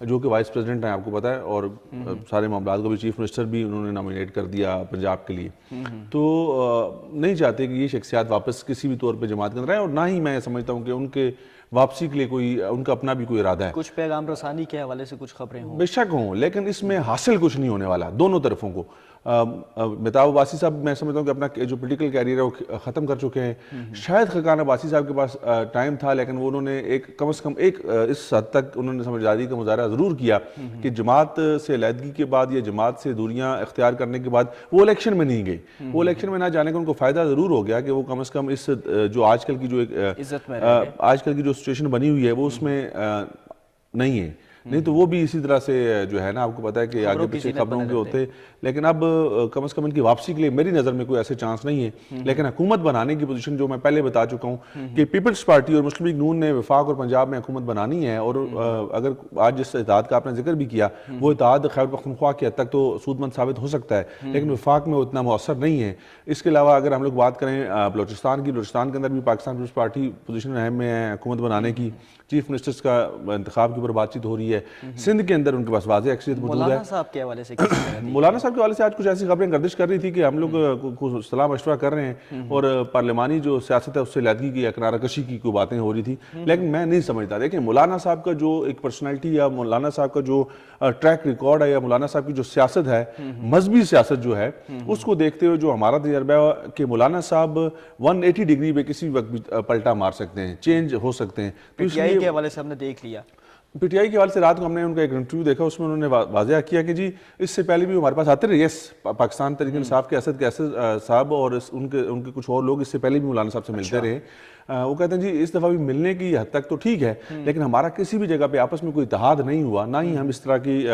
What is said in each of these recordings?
جو کہ vice president ہیں آپ کو پتہ ہے, اور سارے معاملات کو بھی چیف منسٹر بھی انہوں نے نامینیٹ کر دیا پنجاب کے لیے. تو نہیں چاہتے کہ یہ شخصیات واپس کسی بھی طور پہ جماعت کے اندر آئے, اور نہ ہی میں سمجھتا ہوں کہ ان کے واپسی کے لیے کوئی ان کا اپنا بھی کوئی ارادہ ہے. کچھ پیغام رسانی کے حوالے سے کچھ خبریں ہوں, بے شک ہوں, لیکن اس میں حاصل کچھ نہیں ہونے والا دونوں طرفوں کو. مہتاب عباسی صاحد میں سمجھتا ہوں کہ اپنا جو پولیٹیکل کیریئر ہے وہ ختم کر چکے ہیں. شاید خاقان عباسی صاحب کے پاس ٹائم تھا, لیکن وہ انہوں نے ایک کم از کم ایک اس حد تک انہوں نے سمجھداری کا مظاہرہ ضرور کیا کہ جماعت سے علیحدگی کے بعد یا جماعت سے دوریاں اختیار کرنے کے بعد وہ الیکشن میں نہیں گئی. وہ الیکشن میں نہ جانے کا ان کو فائدہ ضرور ہو گیا کہ وہ کم از کم اس جو آج کل کی جو آج کل کی جو سچویشن بنی ہوئی ہے وہ اس میں نہیں ہے. نہیں تو وہ بھی اسی طرح سے جو ہے نا, آپ کو پتا ہے کہ آگے پیچھے خبروں کے ہوتے, لیکن اب کم از کم ان کی واپسی کے لیے میری نظر میں کوئی ایسے چانس نہیں ہے. لیکن حکومت بنانے کی پوزیشن جو میں پہلے بتا چکا ہوں کہ پیپلز پارٹی اور مسلم لیگ نون نے وفاق اور پنجاب میں حکومت بنانی ہے, اور اگر آج جس اتحاد کا آپ نے ذکر بھی کیا وہ اتحاد خیبر پختونخوا کی حد تک تو سود مند ثابت ہو سکتا ہے, لیکن وفاق میں اتنا مؤثر نہیں ہے. اس کے علاوہ اگر ہم لوگ بات کریں بلوچستان کی, بلوچستان کے اندر بھی پاکستان پیپلز پارٹی پوزیشن اہم میں ہے حکومت بنانے کی. چیف منسٹرز کا انتخاب کے اوپر بات چیت ہو رہی ہے. سندھ کے اندر ان کے پاس واضح اکثریت موجود ہے. مولانا صاحب کے حوالے سے مولانا صاحب کے حوالے سے آج کچھ ایسی خبریں گردش کر رہی تھی کہ ہم لوگ صلاح مشورہ کر رہے ہیں اور پارلیمانی جو سیاست ہے اس سے علیحدگی کی یا کنارہ کشی کی کوئی باتیں ہو رہی تھی, لیکن میں نہیں سمجھتا. دیکھیں مولانا صاحب کا جو ایک پرسنالٹی یا مولانا صاحب کا جو ٹریک ریکارڈ ہے یا مولانا صاحب کی جو سیاست ہے, مذہبی سیاست جو ہے, اس کو دیکھتے ہوئے جو ہمارا تجربہ ہے کہ مولانا صاحب 180 ڈگری پہ کسی وقت بھی پلٹا مار سکتے ہیں, چینج ہو سکتے ہیں. پی ٹی آئی کے حوالے سے ہم نے دیکھ لیا, پی ٹی آئی کے حوالے سے رات کو ہم نے ان کا ایک انٹرویو دیکھا, اس میں انہوں نے واضح کیا کہ جی اس سے پہلے بھی ہمارے پاس آتے رہے. یس, پاکستان تحریک انصاف کے اسد صاحب اور ان کے کچھ اور لوگ اس سے پہلے بھی مولانا صاحب سے ملتے رہے. وہ کہتے ہیں جی اس دفعہ بھی ملنے کی حد تک تو ٹھیک ہے, لیکن ہمارا کسی بھی جگہ پہ آپس میں کوئی اتحاد نہیں ہوا, نہ ہی ہم اس طرح کی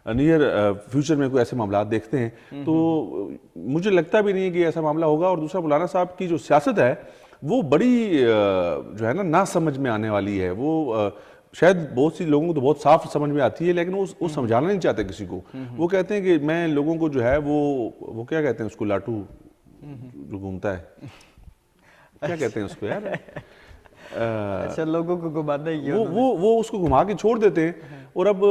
نیئر فیوچر میں کوئی ایسے معاملات دیکھتے ہیں. تو مجھے لگتا بھی نہیں ہے کہ ایسا معاملہ ہوگا. اور دوسرا, مولانا صاحب کی جو سیاست ہے وہ بڑی جو ہے نا سمجھ میں آنے والی ہے. وہ شاید بہت سی لوگوں کو تو بہت صاف سمجھ میں آتی ہے, لیکن وہ سمجھانا نہیں چاہتے کسی کو. وہ کہتے ہیں کہ میں لوگوں کو جو ہے وہ کیا کہتے ہیں اس کو, لاٹو جو گھومتا ہے, کیا کہتے ہیں اس کو یار, اچھا لوگوں کو گھمانا ہی, وہ اس کو گھما کے چھوڑ دیتے ہیں. اور اب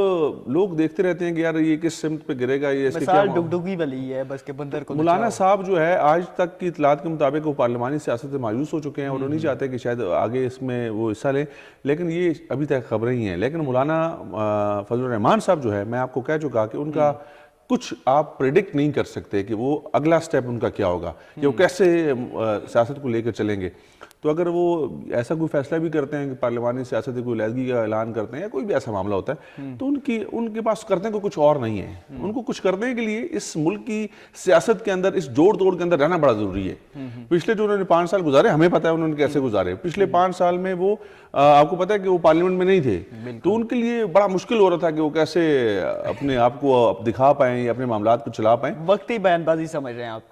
لوگ دیکھتے رہتے ہیں کہ یار یہ کس سمت پہ گرے گا, یہ اس کے کیا ڈگڈگی والی ہے بس کہ بندر کو. مولانا صاحب جو ہے آج تک کی اطلاعات کے مطابق وہ پارلیمانی سیاست سے مایوس ہو چکے ہیں, اور وہ نہیں چاہتے کہ شاید آگے اس میں وہ حصہ لیں, لیکن یہ ابھی تک خبریں ہی ہیں. لیکن مولانا فضل الرحمان صاحب جو ہے, میں آپ کو کہہ چکا کہ ان کا کچھ آپ پریڈکٹ نہیں کر سکتے کہ وہ اگلا سٹیپ ان کا کیا ہوگا, یا وہ کیسے سیاست کو لے کر چلیں گے. تو اگر وہ ایسا کوئی فیصلہ بھی کرتے ہیں کہ پارلیمانی سیاست کوئی علیحدگی کا اعلان کرتے ہیں یا کوئی بھی ایسا معاملہ ہوتا ہے, تو ان کے پاس کرنے کو کچھ اور نہیں ہے. ان کو کچھ کرنے کے لیے اس ملک کی سیاست کے اندر, اس جوڑ توڑ کے اندر رہنا بڑا ضروری ہے. پچھلے جو انہوں نے 5 سال گزارے, ہمیں پتہ ہے انہوں نے کیسے گزارے. پچھلے 5 سال میں وہ آپ کو پتہ ہے کہ وہ پارلیمنٹ میں نہیں تھے, تو ان کے لیے بڑا مشکل ہو رہا تھا کہ وہ کیسے اپنے آپ کو دکھا پائیں یا اپنے معاملات کو چلا پائیں. وقتی بیان بازی سمجھ رہے ہیں آپ,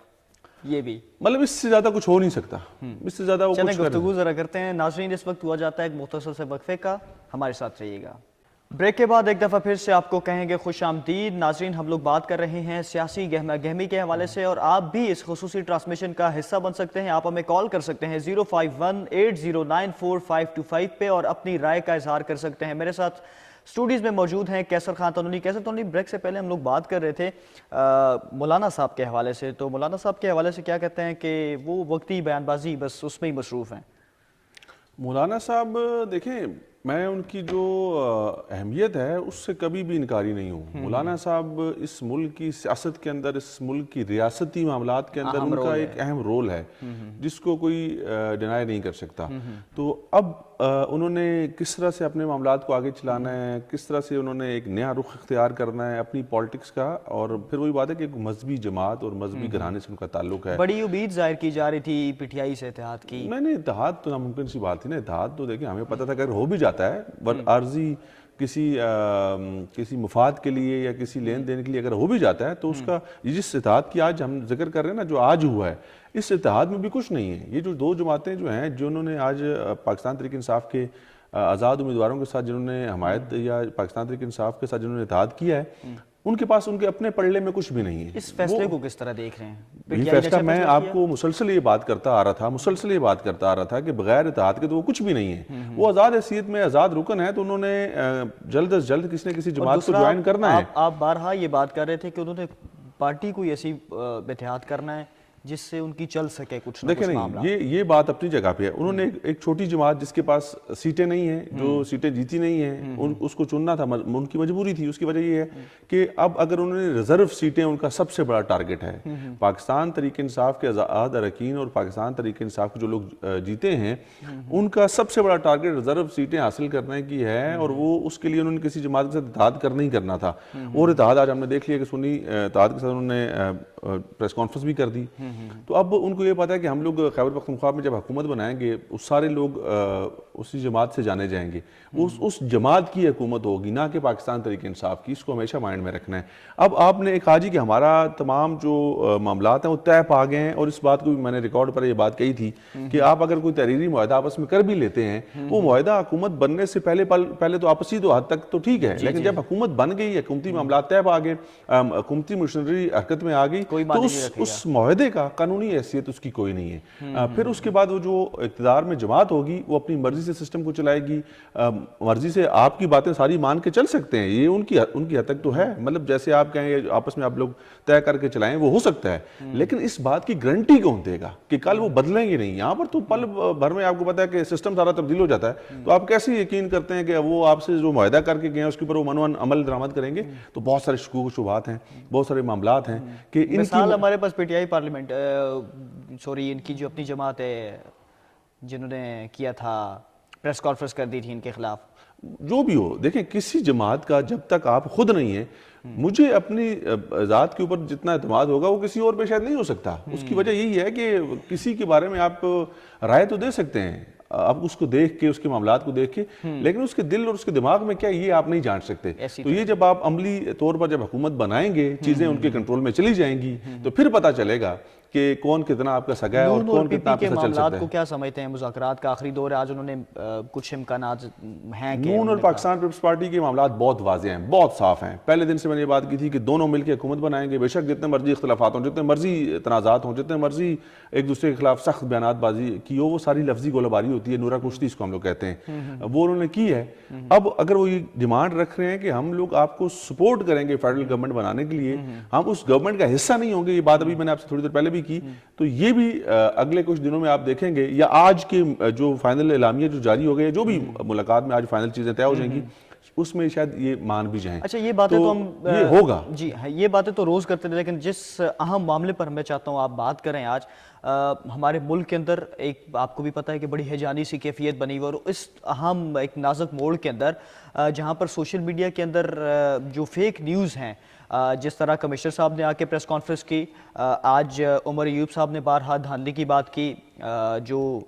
یہ بھی مطلب اس سے زیادہ کچھ ہو نہیں سکتا. اس سے زیادہ وہ چلیں گفتگو ذرا کرتے ہیں. ناظرین اس وقت ہوا جاتا ہے ایک مختصر سے وقفے کا, ہمارے ساتھ رہیے گا. بریک کے بعد ایک دفعہ پھر سے آپ کو کہیں گے خوش آمدید. ناظرین ہم لوگ بات کر رہے ہیں سیاسی گہما گہمی کے حوالے سے, اور آپ بھی اس خصوصی ٹرانسمیشن کا حصہ بن سکتے ہیں. آپ ہمیں کال کر سکتے ہیں 05180945525 پہ اور اپنی رائے کا اظہار کر سکتے ہیں. میرے ساتھ اسٹوڈیوز میں موجود ہیں کیسر خان تنونی. کیسر تنونی, بریک سے پہلے ہم لوگ بات کر رہے تھے مولانا صاحب کے حوالے سے, تو مولانا صاحب کے حوالے سے کیا کہتے ہیں کہ وہ وقتی بیان بازی بس اس میں ہی مصروف ہیں. مولانا صاحب دیکھیں, میں ان کی جو اہمیت ہے اس سے کبھی بھی انکاری نہیں ہوں. مولانا صاحب اس ملک کی سیاست کے اندر, اس ملک کی ریاستی معاملات کے اندر ان کا ایک اہم رول ہے جس کو کوئی ڈینائی نہیں کر سکتا. تو اب انہوں نے کس طرح سے اپنے معاملات کو آگے چلانا ہے, کس طرح سے انہوں نے ایک نیا رخ اختیار کرنا ہے اپنی پالیٹکس کا, اور پھر وہی بات ہے کہ ایک مذہبی جماعت اور مذہبی گھرانے سے ان کا تعلق ہے. بڑی امید ظاہر کی جا رہی تھی پی ٹی آئی سے اتحاد کی. نہیں, اتحاد تو ناممکن سی بات تھی نا. اتحاد تو دیکھیں ہمیں پتہ تھا کہ اگر ہو بھی جاتا ہے عارضی کسی مفاد کے لیے یا کسی لین دین کے لیے اگر ہو بھی جاتا ہے, تو اس کا جس اتحاد کی آج ہم ذکر کر رہے ہیں نا, جو آج ہوا ہے, اس اتحاد میں بھی کچھ نہیں ہے. یہ جو 2 جماعتیں جو ہیں, جنہوں نے آج پاکستان تحریک انصاف کے آزاد امیدواروں کے ساتھ جنہوں نے حمایت, یا پاکستان تحریک انصاف کے ساتھ جنہوں نے اتحاد کیا ہے, ان کے پاس ان کے اپنے پلڑے میں کچھ بھی نہیں ہے. اس فیصلے کو کس طرح دیکھ رہے ہیں؟ یہ فیصلہ میں آپ کو مسلسل یہ بات کرتا آ رہا تھا کہ بغیر اتحاد کے تو وہ کچھ بھی نہیں ہے. وہ آزاد حیثیت میں آزاد رکن ہے تو انہوں نے جلد از جلد کسی نہ کسی جماعت کو جوائن کرنا ہے. آپ بارہا یہ بات کر رہے تھے کہ انہوں نے پارٹی کو ایسی اتحاد کرنا ہے جس سے ان کی چل سکے کچھ نہ کچھ معاملہ. یہ بات اپنی جگہ پہ ہے. انہوں نے ایک چھوٹی جماعت جس کے پاس سیٹیں نہیں ہیں, جو سیٹیں جیتی نہیں ہیں, اس کو چننا تھا, ان کی مجبوری تھی. اس کی وجہ یہ ہے کہ اب اگر انہوں نے ریزرو سیٹیں, ان کا سب سے بڑا ٹارگٹ ہے پاکستان تحریک انصاف کے آزاد اراکین اور پاکستان تحریک انصاف کے جو لوگ جیتے ہیں, ان کا سب سے بڑا ٹارگٹ ریزرو سیٹیں حاصل کرنے کی ہے. اور وہ اس کے لیے انہوں نے کسی جماعت کے ساتھ اتحاد کرنا ہی کرنا تھا. اور اتحاد آج ہم نے دیکھ لیا کہ سنی اتحاد کے ساتھ انہوں نے پریس کانفرنس بھی کر دی. تو اب ان کو یہ پتا ہے کہ ہم لوگ خیبر پختونخوا میں جب حکومت بنائیں گے اس سارے لوگ اسی جماعت سے جانے جائیں گے. اس جماعت کی حکومت ہوگی, نہ کہ پاکستان تحریک انصاف کی. اس کو ہمیشہ مائنڈ میں رکھنا ہے. اب آپ نے کہا جی کہ ہمارا تمام جو معاملات ہیں وہ طے پا گئے ہیں, اور اس بات کو بھی میں نے ریکارڈ پر یہ بات کہی تھی کہ آپ اگر کوئی تحریری معاہدہ آپس میں کر بھی لیتے ہیں, وہ معاہدہ حکومت بننے سے پہلے تو آپسی تو حد تک تو ٹھیک ہے, لیکن جب حکومت بن گئی, حکومتی معاملات طے پا گئے, حکومتی مشنری حرکت میں آ گئی, تو اس معاہدے کا قانونی حیثیت اس کی کوئی نہیں ہے. پھر اس کے بعد وہ جو اقتدار میں جماعت ہوگی وہ اپنی مرضی سے سسٹم کو چلائے گی, مرضی سے آپ کی باتیں ساری مان کے چل سکتے ہیں. یہ ان کی حد تک تو ہے, مطلب جیسے آپ کہیں آپس میں آپ لوگ طے کر کے چلائیں وہ ہو سکتا ہے, لیکن اس بات کی گارنٹی کون دے گا کہ کل وہ بدلیں گے نہیں؟ یہاں پر تو پل بھر میں آپ کو پتا ہے کہ سسٹم سارا تبدیل ہو جاتا ہے. تو آپ کیسے یقین کرتے ہیں کہ وہ آپ سے جو معاہدہ کر کے گئے ہیں اس کے اوپر وہ منوان عمل درآمد کریں گے؟ تو بہت سارے شکوک و شبہات ہیں, بہت سارے معاملات ہیں کہ ان کی ہمارے پاس پی ٹی آئی پارلیمنٹ ان کی جو اپنی جماعت ہے جنہوں نے کیا تھا پریس کانفرنس کر دی تھی ان کے خلاف. جو بھی ہو, دیکھیں کسی جماعت کا جب تک آپ خود نہیں ہیں, مجھے اپنی ذات کے اوپر جتنا اعتماد ہوگا وہ کسی اور پہ شاید نہیں ہو سکتا. اس کی وجہ یہی ہے کہ کسی کے بارے میں آپ رائے تو دے سکتے ہیں, آپ اس کو دیکھ کے, اس کے معاملات کو دیکھ کے, لیکن اس کے دل اور اس کے دماغ میں کیا یہ آپ نہیں جان سکتے. تو یہ جب آپ عملی طور پر جب حکومت بنائیں گے, چیزیں ان کے کنٹرول میں چلی جائیں گی, تو پھر پتہ چلے گا کہ کون کتنا آپ کا سگا ہے اور کون کتنا آپ سے چل سکتا ہے. معاملات کو کیا سمجھتے ہیں؟ مذاکرات کا آخری دور ہے, آج انہوں نے کچھ امکانات ہیں کہ نون اور پاکستان پیپلز پارٹی کے معاملات بہت واضح ہیں, بہت صاف ہیں. پہلے دن سے میں نے یہ بات کی تھی کہ دونوں مل کے حکومت بنائیں گے, بے شک جتنے مرضی اختلافات ہوں, جتنے مرضی تنازعات ہوں, جتنے مرضی ایک دوسرے کے خلاف سخت بیانات بازی کی ہو, وہ ساری لفظی گولہ باری ہوتی ہے, نورا کشتی اس کو ہم لوگ کہتے ہیں, وہ انہوں نے کی ہے. اب اگر وہ یہ ڈیمانڈ رکھ رہے ہیں کہ ہم لوگ آپ کو سپورٹ کریں گے فیڈرل گورنمنٹ بنانے کے لیے, ہم اس گورنمنٹ کا حصہ نہیں ہوں گے, یہ بات ابھی میں نے آپ سے تھوڑی دیر پہلے بھی کی, تو یہ بھی اگلے کچھ دنوں میں آپ دیکھیں گے, یا آج کے جو فائنل اعلامیہ جو جاری ہو گئے, جو بھی ملاقات میں آج فائنل چیزیں طے ہو جائیں گی, اس میں شاید یہ مان بھی جائیں. اچھا, یہ باتیں تو ہم یہ ہوگا, جی یہ باتیں تو روز کرتے ہیں, لیکن جس اہم معاملے پر میں چاہتا ہوں آپ بات کریں آج, ہمارے ملک کے اندر ایک آپ کو بھی پتہ ہے کہ بڑی ہیجانی سی کیفیت بنی ہوئی, اور اس اہم ایک نازک موڑ کے اندر جہاں پر سوشل میڈیا کے اندر جو فیک نیوز ہیں, جس طرح کمشنر صاحب نے آ کے پریس کانفرنس کی, آج عمر ایوب صاحب نے بارہا دھاندلی کی بات کی, جو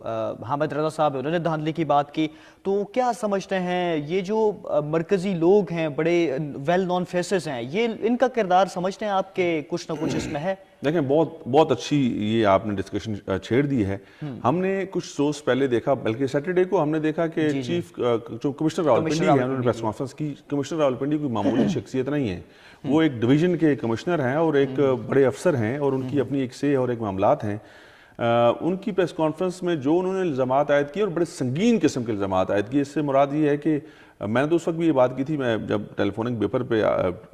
حامد رضا صاحب انہوں نے دھاندلی کی بات کی, تو کیا سمجھتے ہیں یہ جو مرکزی لوگ ہیں, بڑے ویل نون فیسز ہیں, یہ ان کا کردار سمجھتے ہیں آپ کہ کچھ نہ کچھ اس میں ہے؟ دیکھیں بہت اچھی یہ آپ نے ڈسکشن چھیڑ دی ہے. ہم نے کچھ روز پہلے دیکھا, بلکہ سیٹرڈے کو ہم نے دیکھا کہ چیف جو کمشنر راولپنڈی ہے, انہوں نے پریس کانفرنس کی. کمشنر راولپنڈی کوئی معمولی شخصیت نہیں ہے, وہ ایک ڈویژن کے کمشنر ہیں اور ایک بڑے افسر ہیں, اور ان کی اپنی ایک سے اور ایک معاملات ہیں. ان کی پریس کانفرنس میں جو انہوں نے الزامات عائد کیے, اور بڑے سنگین قسم کے الزامات عائد کیے, اس سے مراد یہ ہے کہ میں نے تو اس وقت بھی یہ بات کی تھی, میں جب ٹیلی فونک پیپر پہ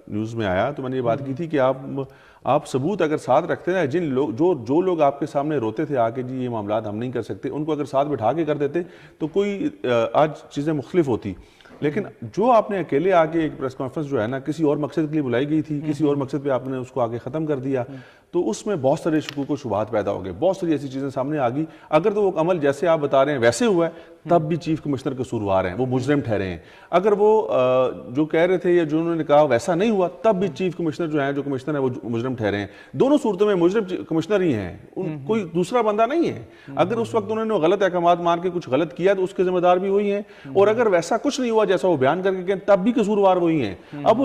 نیوز میں آیا تو میں نے یہ بات کی تھی کہ آپ ثبوت اگر ساتھ رکھتے ہیں, جن لوگ جو لوگ آپ کے سامنے روتے تھے آ کے جی یہ معاملات ہم نہیں کر سکتے, ان کو اگر ساتھ بٹھا کے کر دیتے تو کوئی آج چیزیں مختلف ہوتی. لیکن جو آپ نے اکیلے آ کے ایک پریس کانفرنس جو ہے نا, کسی اور مقصد کے لیے بلائی گئی تھی, کسی اور مقصد پہ آپ نے اس کو آگے ختم کر دیا, تو اس میں بہت سارے شکوک و شبہات پیدا ہو گئے, بہت ساری ایسی چیزیں سامنے آ گئی. اگر تو وہ عمل جیسے آپ بتا رہے ہیں ویسے ہوا ہے, تب بھی چیف کمشنر قصوروار ہیں, وہ مجرم ٹھہرے ہیں. اگر وہ جو کہہ رہے تھے یا جو انہوں نے کہا ویسا نہیں ہوا, تب بھی چیف کمشنر جو ہیں, جو کمشنر ہیں, وہ مجرم ٹھہرے ہیں. دونوں صورتوں میں مجرم کمشنر ہی ہیں, کوئی دوسرا بندہ نہیں ہے. اگر اس وقت انہوں نے غلط احکامات مان کے کچھ غلط کیا تو اس کے ذمہ دار بھی وہی ہیں, اور اگر ویسا کچھ نہیں ہوا جیسا وہ بیان کر کے گئے, تب بھی قصوروار وہی ہیں. اب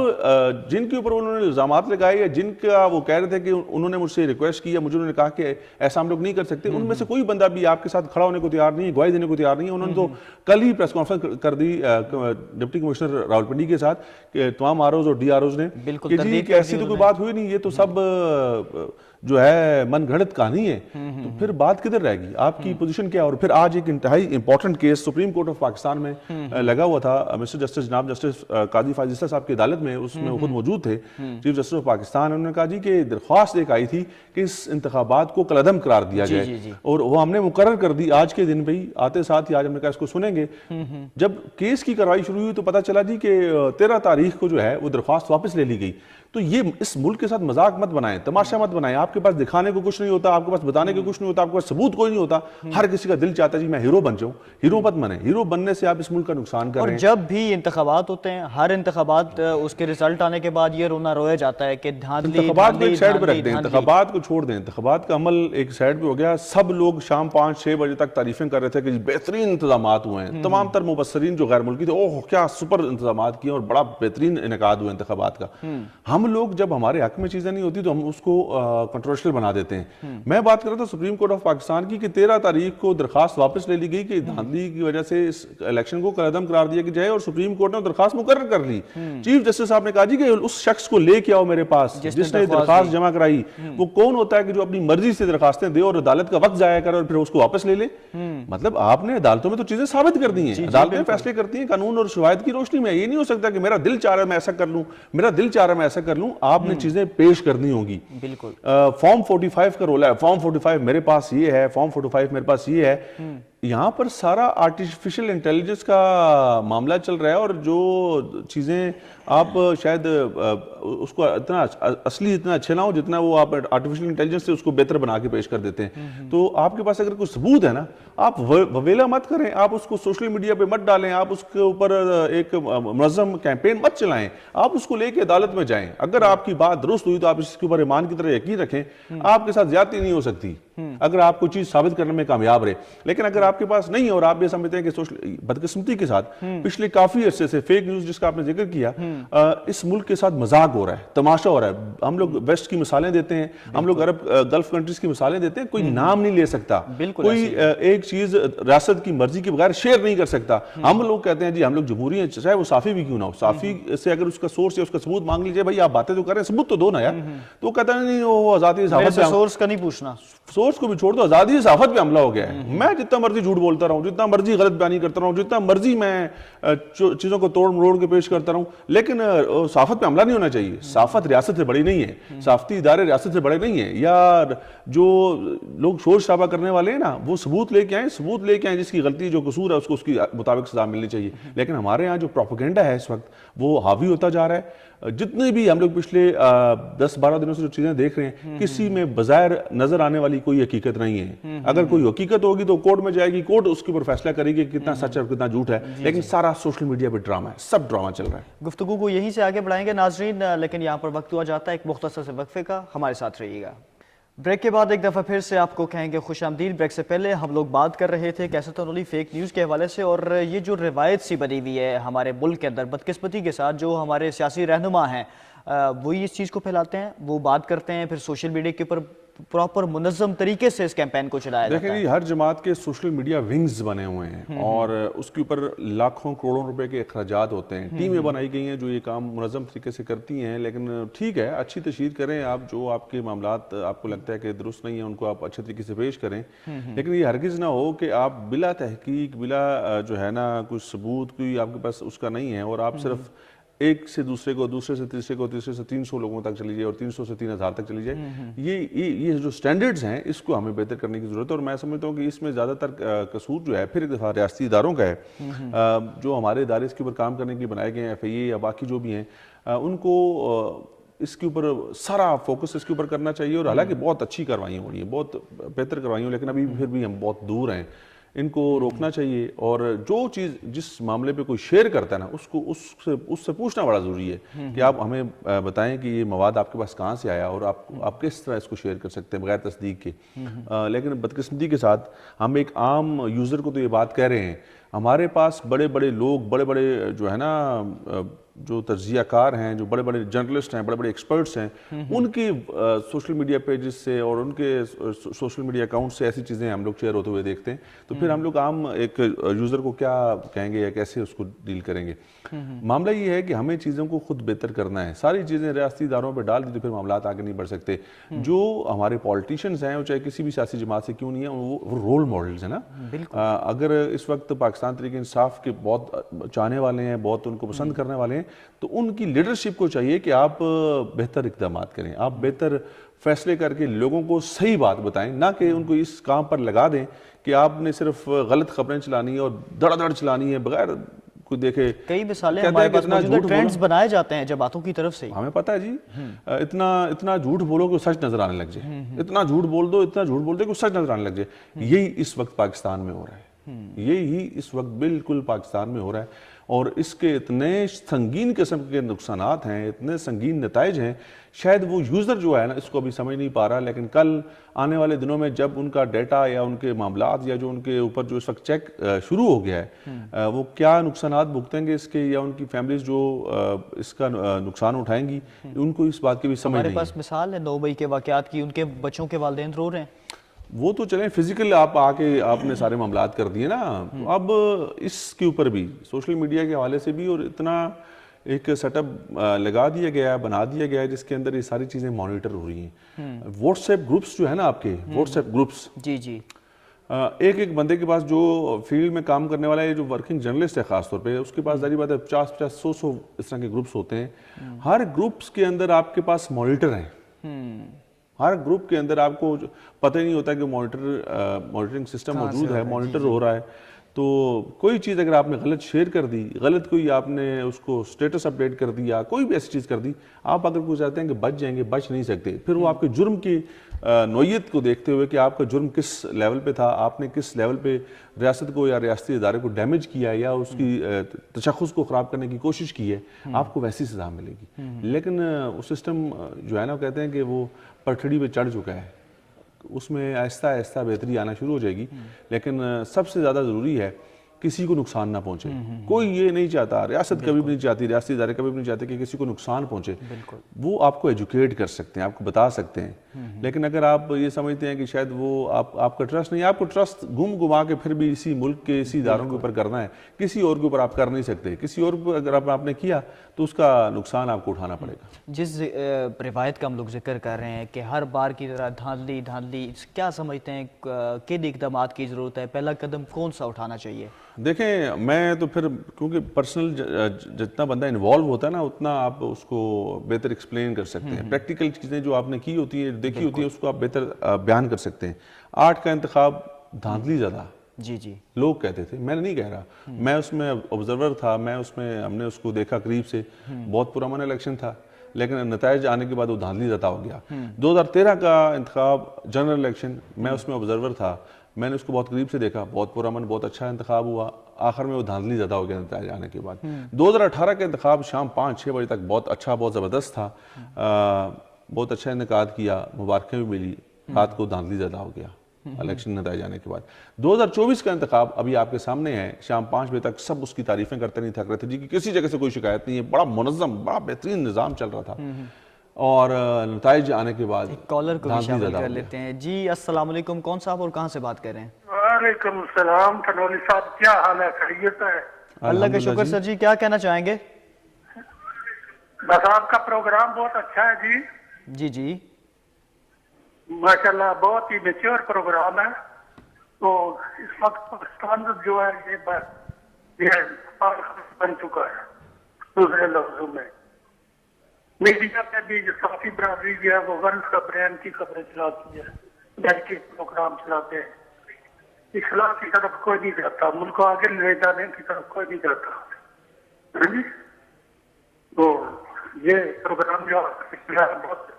جن کے اوپر انہوں نے الزامات لگائے, یا جن کا وہ کہہ رہے تھے کہ انہوں نے مجھ سے ریکویسٹ کی, مجھے انہوں نے کہا کہ ایسا ہم لوگ نہیں کر سکتے, ان میں سے کوئی بندہ بھی آپ کے ساتھ کھڑا ہونے کو تیار نہیں ہے, گواہی دینے کو تیار نہیں ہے. انہوں نے تو کل ہی پریس کانفرنس کر دی ڈپٹی کمشنر راولپنڈی کے ساتھ, کہ تمام آر اوز اور ڈی آر اوز نے, کہ جی ایسی تو کوئی بات ہوئی نہیں, یہ تو سب جو ہے من گھڑت کہانی ہے تو پھر بات کدھر رہے گی؟ آپ کی پوزیشن کیا؟ اور پھر آج ایک انتہائی important case supreme court of Pakistan میں لگا ہوا تھا، مسٹر جسٹس جناب جسٹس قاضی فائز عیسیٰ صاحب کی عدالت میں، اس میں خود موجود تھے چیف جسٹس آف پاکستان. انہوں نے کہا جی کہ درخواست ایک آئی تھی کہ اس انتخابات کو کالعدم قرار دیا جائے اور وہ ہم نے مقرر کر دی آج کے دن پہ ہی. آتے ساتھ ہی آج ہم نے کہا اس کو سنیں گے. جب کیس کی کارروائی شروع ہوئی تو پتہ چلا جی کہ 13 تاریخ کو جو ہے وہ درخواست واپس لے لی گئی. تو یہ اس ملک کے ساتھ مذاق مت بنائیں، تماشا مت بنائیں. آپ کے پاس دکھانے کو کچھ نہیں ہوتا، آپ کے پاس بتانے کو کچھ نہیں ہوتا، آپ کے پاس ثبوت کوئی نہیں ہوتا. ہر کسی کا دل چاہتا ہے جی میں ہیرو بن جاؤں. ہیرو مت بنیں. ہیرو بننے سے آپ اس ملک کا نقصان کر رہے ہیں. اور جب بھی انتخابات ہوتے ہیں، ہر انتخابات اس کے رزلٹ آنے کے بعد یہ رونا رویا جاتا ہے کہ دھاندلی انتخابات کو ایک سائڈ پہ رکھ دیں، انتخابات کو چھوڑ دیں. انتخابات کا عمل ایک سائڈ پہ ہو گیا. سب لوگ شام 5-6 بجے تک تعریفیں کر رہے تھے کہ بہترین انتظامات ہوئے ہیں. تمام تر مبصرین جو غیر ملکی تھے، اوہ کیا سپر انتظامات کیے اور بڑا بہترین انعقاد ہوئے انتخابات کا. ہم لوگ جب ہمارے حق میں چیزیں نہیں ہوتی تو ہم اس کو کنٹروورشل بنا دیتے ہیں. میں بات کر رہا تھا سپریم کورٹ آف پاکستان کی کہ 13 تاریخ کو درخواست واپس لے لی گئی کہ دھاندلی کی وجہ سے اس الیکشن کو کالعدم قرار دیا جائے اور سپریم کورٹ نے درخواست مقرر کر لی. چیف جسٹس صاحب نے کہا جی کہ اس شخص کو لے کے آؤ میرے پاس جس نے درخواست جمع کرائی. وہ کون ہوتا ہے کہ جو اپنی مرضی سے درخواستیں دے اور عدالت کا وقت ضائع کرے اور پھر اس کو واپس لے لے؟ مطلب آپ نے عدالتوں میں تو چیزیں ثابت کر دی ہیں، عدالتیں فیصلے کرتی ہیں قانون اور شواہد کی روشنی میں. یہ نہیں ہو سکتا کہ میرا دل چاہ رہا ہے میں ایسا کر لوں، میرا دل چاہ رہا ہے میں ایسا کر لوں. آپ نے چیزیں پیش کرنی ہوگی. بالکل. فارم 45 کا رول ہے. فارم 45 میرے پاس یہ ہے، فارم 45 میرے پاس یہ ہے. یہاں پر سارا آرٹیفیشل انٹیلیجنس کا معاملہ چل رہا ہے اور جو چیزیں آپ شاید اس کو اتنا اصلی اتنا اچھا نہ ہو جتنا وہ آپ آرٹیفیشل انٹیلیجنس سے اس کو بہتر بنا کے پیش کر دیتے ہیں. تو آپ کے پاس اگر کوئی ثبوت ہے نا، آپ وویلا مت کریں، آپ اس کو سوشل میڈیا پہ مت ڈالیں، آپ اس کے اوپر ایک منظم کیمپین مت چلائیں. آپ اس کو لے کے عدالت میں جائیں. اگر آپ کی بات درست ہوئی تو آپ اس کے اوپر ایمان کی طرح یقین رکھیں. آپ کے ساتھ زیادتی نہیں ہو سکتی اگر آپ کوئی چیز ثابت کرنے میں کامیاب رہے. لیکن اگر آپ کے پاس نہیں ہے اور آپ یہ سمجھتے ہیں کہ بدقسمتی کے ساتھ پچھلے کافی عرصے سے فیک نیوز جس کا آپ نے ذکر کیا، اس ملک کے ساتھ مذاق ہو رہا ہے، تماشا ہو رہا ہے. ہم لوگ ویسٹ کی مثالیں دیتے ہیں، ہم لوگ عرب گلف کنٹریز کی مثالیں دیتے ہیں. کوئی نام نہیں لے سکتا، کوئی ایک چیز ریاست کی مرضی کے بغیر شیئر نہیں کر سکتا. ہم لوگ کہتے ہیں جی ہم لوگ جمہوری ہیں، چاہے وہ صافی بھی کیوں نہ ہو. صافی سے اگر اس کا سورس یا اس کا ثبوت مانگ لیجیے، بھائی آپ باتیں تو کر رہے ہیں ثبوت تو دو نا یار. تو وہ کہتا ہے نہیں وہ آزادی صحافت پہ، سورس کا نہیں پوچھنا، سورس کو بھی چھوڑ دو، آزادی صحافت پہ حملہ ہو گیا ہے. میں جتنا مرضی جھوٹ بولتا رہا ہوں، جتنا مرضی غلط بیانی کرتا رہا ہوں، جتنا مرضی میں چیزوں کو توڑ مروڑ کے پیش کرتا رہا ہوں، لیکن صحافت پہ حملہ نہیں ہونا چاہیے. صحافت ریاست سے بڑی نہیں ہے، صحافتی ادارے ریاست سے بڑے نہیں ہیں. یا جو لوگ شور شرابہ کرنے والے ہیں نا، وہ ثبوت لے کے آئیں، ثبوت لے کے آئیں. جس کی غلطی جو قصور ہے اس کو اس کی مطابق سزا ملنی چاہیے. لیکن ہمارے ہاں جو پروپیگنڈا ہے اس وقت وہ حاوی ہوتا جا رہا ہے. جتنے بھی ہم لوگ پچھلے 10-12 دنوں سے جو چیزیں دیکھ رہے ہیں، کسی میں بظاہر نظر آنے والی کوئی حقیقت نہیں ہے. اگر کوئی حقیقت ہوگی تو کورٹ میں جائے گی، کورٹ اس کے اوپر فیصلہ کرے گی کہ کتنا سچ ہے اور کتنا جھوٹ ہے. لیکن سارا سوشل میڈیا پہ ڈرامہ ہے، سب ڈرامہ چل رہا ہے. گفتگو کو یہیں سے آگے بڑھائیں گے ناظرین، لیکن یہاں پر وقت ہوا جاتا ہے ایک مختصر سے وقفے کا. ہمارے ساتھ رہیے گا. بریک کے بعد ایک دفعہ پھر سے آپ کو کہیں گے خوش آمدید. بریک سے پہلے ہم لوگ بات کر رہے تھے کیسے تنولی فیک نیوز کے حوالے سے، اور یہ جو روایت سی بنی ہوئی ہے ہمارے ملک کے اندر بدقسمتی کے ساتھ، جو ہمارے سیاسی رہنما ہیں وہی اس چیز کو پھیلاتے ہیں، وہ بات کرتے ہیں، پھر سوشل میڈیا کے اوپر پراپر منظم طریقے سے اس کیمپین کو چلایا جاتا ہے. دیکھیں ہر جماعت کے سوشل میڈیا ونگز بنے ہوئے ہیں اور اس کے اوپر لاکھوں کروڑوں روپے کے اخراجات ہوتے ہیں. ٹیمیں بنائی گئی ہیں جو یہ کام منظم طریقے سے کرتی ہیں. لیکن ٹھیک ہے، اچھی تشہیر کریں آپ، جو آپ کے معاملات آپ کو لگتا ہے کہ درست نہیں ہیں ان کو آپ اچھے طریقے سے پیش کریں. لیکن یہ ہرگز نہ ہو کہ آپ بلا تحقیق، بلا جو ہے نا کوئی ثبوت، کوئی آپ کے پاس اس کا نہیں ہے، اور آپ صرف ایک سے دوسرے کو، دوسرے سے تیسرے کو، تیسرے سے 300 لوگوں تک چلی جائے اور 300 سے 3000 تک چلی جائے. یہ جو سٹینڈرڈز ہیں اس کو ہمیں بہتر کرنے کی ضرورت ہے. اور میں سمجھتا ہوں کہ اس میں زیادہ تر قصور جو ہے پھر ایک دفعہ ریاستی اداروں کا ہے. جو ہمارے ادارے اس کے اوپر کام کرنے کے لیے بنائے گئے ہیں، ایف آئی اے یا باقی جو بھی ہیں، ان کو اس کے اوپر سارا فوکس اس کے اوپر کرنا چاہیے. اور حالانکہ بہت اچھی کاروائیاں ہو رہی ہیں، بہت بہتر کاروائیاں ہوں، لیکن ابھی پھر بھی ہم بہت دور ہیں. ان کو روکنا چاہیے. اور جو چیز جس معاملے پہ کوئی شیئر کرتا ہے نا، اس کو اس سے پوچھنا بڑا ضروری ہے کہ آپ ہمیں بتائیں کہ یہ مواد آپ کے پاس کہاں سے آیا اور آپ کس طرح اس کو شیئر کر سکتے ہیں بغیر تصدیق کے. لیکن بدقسمتی کے ساتھ ہم ایک عام یوزر کو تو یہ بات کہہ رہے ہیں. ہمارے پاس بڑے بڑے لوگ، بڑے بڑے جو ہے نا جو تجزیہ کار ہیں, جو بڑے بڑے جرنلسٹ ہیں, بڑے بڑے ایکسپرٹس ہیں, ان کی سوشل میڈیا پیجز سے اور ان کے سوشل میڈیا اکاؤنٹ سے ایسی چیزیں ہم لوگ شیئر ہوتے ہوئے دیکھتے ہیں, تو پھر ہم لوگ عام ایک یوزر کو کیا کہیں گے یا کیسے اس کو ڈیل کریں گے. معاملہ یہ ہے کہ ہمیں چیزوں کو خود بہتر کرنا ہے. ساری چیزیں ریاستی اداروں پہ ڈال دی تو پھر معاملات آگے نہیں بڑھ سکتے. جو ہمارے پالیٹیشینز ہیں, وہ چاہے کسی بھی سیاسی جماعت سے کیوں نہیں ہیں, وہ رول ماڈلز ہیں نا. اگر اس وقت پاکستان تحریک انصاف کے بہت چاہنے والے ہیں, بہت ان کو پسند کرنے والے ہیں, تو ان کی لیڈرشپ کو چاہیے کہ آپ بہتر اقدامات کریں, آپ بہتر فیصلے کر کے لوگوں کو صحیح بات بتائیں, نہ کہ ان کو اس کام پر لگا دیں کہ آپ نے صرف غلط خبریں چلانی اور دڑ دڑ چلانی ہے بغیر کوئی دیکھے. کئی مثالیں ہمارے پاس موجود ہیں, ٹرینڈز بنائے جاتے ہیں جماعتوں کی طرف سے. ہمیں پتہ ہے جی, اتنا جھوٹ بولو کہ سچ نظر آنے لگ جائے, اتنا جھوٹ بول دو کہ سچ نظر آنے لگ جائے. یہی اس وقت پاکستان میں ہو رہا ہے, یہی اس وقت بالکل پاکستان میں ہو رہا ہے. اور اس کے اتنے سنگین قسم کے نقصانات ہیں, اتنے سنگین نتائج ہیں, شاید وہ یوزر جو ہے نا اس کو ابھی سمجھ نہیں پا رہا, لیکن کل آنے والے دنوں میں جب ان کا ڈیٹا یا ان کے معاملات یا جو ان کے اوپر جو اس وقت چیک شروع ہو گیا ہے, وہ کیا نقصانات بھگتیں گے اس کے, یا ان کی فیملیز جو اس کا نقصان اٹھائیں گی, ان کو اس بات کی بھی سمجھ نہیں ہے. ہمارے پاس مثال ہے 9 مئی کے واقعات کی, ان کے بچوں کے والدین رو رہے ہیں. وہ تو چلیں فزیکل آپ آ کے آپ نے سارے معاملات کر دیے نا, اب اس کے اوپر بھی سوشل میڈیا کے حوالے سے بھی اور اتنا ایک سیٹ اپ لگا دیا گیا ہے, بنا دیا گیا ہے, جس کے اندر یہ ساری چیزیں مانیٹر ہو رہی ہیں. واٹس ایپ گروپس جو ہے نا آپ کے, واٹس ایپ گروپس, جی ایک بندے کے پاس جو فیلڈ میں کام کرنے والا ہے, جو ورکنگ جرنلسٹ ہے خاص طور پہ, اس کے پاس ظاہری بات ہے 50 100 اس طرح کے گروپس ہوتے ہیں. ہر گروپس کے اندر آپ کے پاس مانیٹر ہیں. ہر گروپ کے اندر آپ کو پتہ ہی نہیں ہوتا کہ مانیٹرنگ سسٹم موجود ہے, مانیٹر ہو رہا ہے. تو کوئی چیز اگر آپ نے غلط شیئر کر دی, غلط کوئی آپ نے اس کو سٹیٹس اپڈیٹ کر دیا, کوئی بھی ایسی چیز کر دی, آپ اگر کوئی چاہتے ہیں کہ بچ جائیں گے, بچ نہیں سکتے. پھر وہ آپ کے جرم کی نوعیت کو دیکھتے ہوئے کہ آپ کا جرم کس لیول پہ تھا, آپ نے کس لیول پہ ریاست کو یا ریاستی ادارے کو ڈیمیج کیا یا اس کی تشخص کو خراب کرنے کی کوشش کی ہے, آپ کو ویسی سزا ملے گی. لیکن وہ سسٹم جو ہے نا, وہ کہتے ہیں کہ وہ پٹڑی پہ چڑھ چکا ہے, اس میں آہستہ آہستہ بہتری آنا شروع ہو جائے گی. لیکن سب سے زیادہ ضروری ہے کسی کو نقصان نہ پہنچے. کوئی یہ نہیں چاہتا, ریاست کبھی بھی نہیں چاہتی, ریاستی ادارے کبھی بھی نہیں چاہتے کہ کسی کو نقصان پہنچے. وہ آپ کو ایجوکیٹ کر سکتے ہیں, آپ کو بتا سکتے ہیں. لیکن اگر آپ یہ سمجھتے ہیں کہ شاید وہ آپ کا ٹرسٹ نہیں, آپ کو ٹرسٹ گما کے پھر بھی اسی ملک کے اسی اداروں کے اوپر کرنا ہے, کسی اور کے اوپر آپ کر نہیں سکتے. کسی اور کو اگر آپ نے کیا تو اس کا نقصان آپ کو اٹھانا پڑے گا. جس روایت کا ہم لوگ ذکر کر رہے ہیں کہ ہر بار کی طرح دھاندلی, کیا سمجھتے ہیں کن اقدامات کی ضرورت ہے, پہلا قدم کون سا اٹھانا چاہیے؟ دیکھیں, میں تو پھر کیونکہ پرسنل جتنا بندہ انوالو ہوتا ہے نا, اتنا آپ اس کو بہتر ایکسپلین کر سکتے ہیں. پریکٹیکل چیزیں جو آپ نے کی ہوتی ہیں, دیکھی ہوتی ہیں, اس کو آپ بہتر بیان کر سکتے ہیں. آرٹ کا انتخاب دھاندلی زیادہ جی لوگ کہتے تھے, میں نے نہیں کہہ رہا, میں اس میں آبزرور تھا, ہم نے اس کو دیکھا قریب سے. بہت پرامن الیکشن تھا, لیکن نتائج آنے کے بعد وہ دھاندلی زدہ ہو گیا. 2013 کا انتخاب جنرل الیکشن, میں اس میں آبزرور تھا, میں نے اس کو بہت قریب سے دیکھا, بہت پرامن, بہت اچھا انتخاب ہوا. آخر میں وہ دھاندلی زدہ ہو گیا نتائج آنے کے بعد. 2018 کا انتخاب شام 5-6 بجے تک بہت اچھا, بہت زبردست تھا, بہت اچھا انعقاد کیا, مبارکیں بھی ملی. رات کو دھاندلی زدہ ہو گیا الیکشن نتائج آنے کے بعد. 2024 کا انتخاب ابھی آپ کے سامنے ہے, شام 5 بجے تک سب اس کی تعریفیں کرتے نہیں تھک رہے تھے جی, کہ کسی جگہ سے کوئی شکایت نہیں ہے, بڑا منظم, بڑا بہترین نظام چل رہا تھا. اور نتائج آنے کے بعد کالر کو بھی شامل کر لیتے ہیں. جی السلام علیکم, کون صاحب اور کہاں سے بات کر رہے ہیں؟ وعلیکم السلام تنولی صاحب, کیا حال ہے, خیریت ہے؟ اللہ کا شکر سر جی, کیا کہنا چاہیں گے؟ بس آپ کا پروگرام بہت اچھا ہے جی. جی ماشاءاللہ, بہت ہی میچور پروگرام ہے. تو اس وقت پاکستان جو ہے یہ بن چکا ہے. دوسرے لفظوں میں میڈیا پہ بھی جو صافی برادری جو ہے وہ ورلڈ کا برانڈ کی خبریں چلاتی ہے, نیگیٹو پروگرام چلاتے ہیں. اصلاح کی طرف کوئی نہیں جاتا, ملک کو آگے لے جانے کی طرف کوئی نہیں جاتا. تو یہ پروگرام جو بہت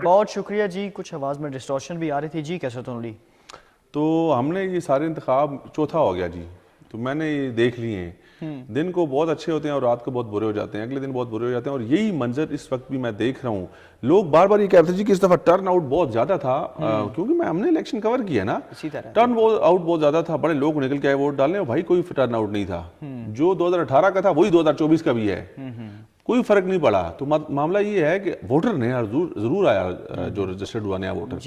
بہت شکریہ جی. کچھ آواز میں ڈسٹورشن بھی آ رہی تھی. جی کیسے تنولی؟ تو ہم نے یہ سارے انتخاب چوتھا ہو گیا جی, تو میں نے یہ دیکھ لیے ہیں، دن کو بہت اچھے ہوتے ہیں اور رات کو بہت برے ہو جاتے ہیں، اگلے دن بہت برے ہو جاتے ہیں، اور یہی منظر اس وقت بھی میں دیکھ رہا ہوں. لوگ بار بار یہ کہتے ہیں جی کہ اس دفعہ ٹرن آؤٹ بہت زیادہ تھا، کیونکہ ہم نے الیکشن کور کیا نا، اسی طرح ٹرن آؤٹ بہت زیادہ تھا، بڑے لوگ نکل کے آئے ووٹ ڈالنے. اور بھائی کوئی ٹرن آؤٹ نہیں تھا، جو 2018 کا تھا وہی 2024 کا بھی ہے، کوئی فرق نہیں پڑا. تو معاملہ یہ ہے کہ ووٹر نیا ضرور آیا جو رجسٹرڈ ہوا نیا ووٹر،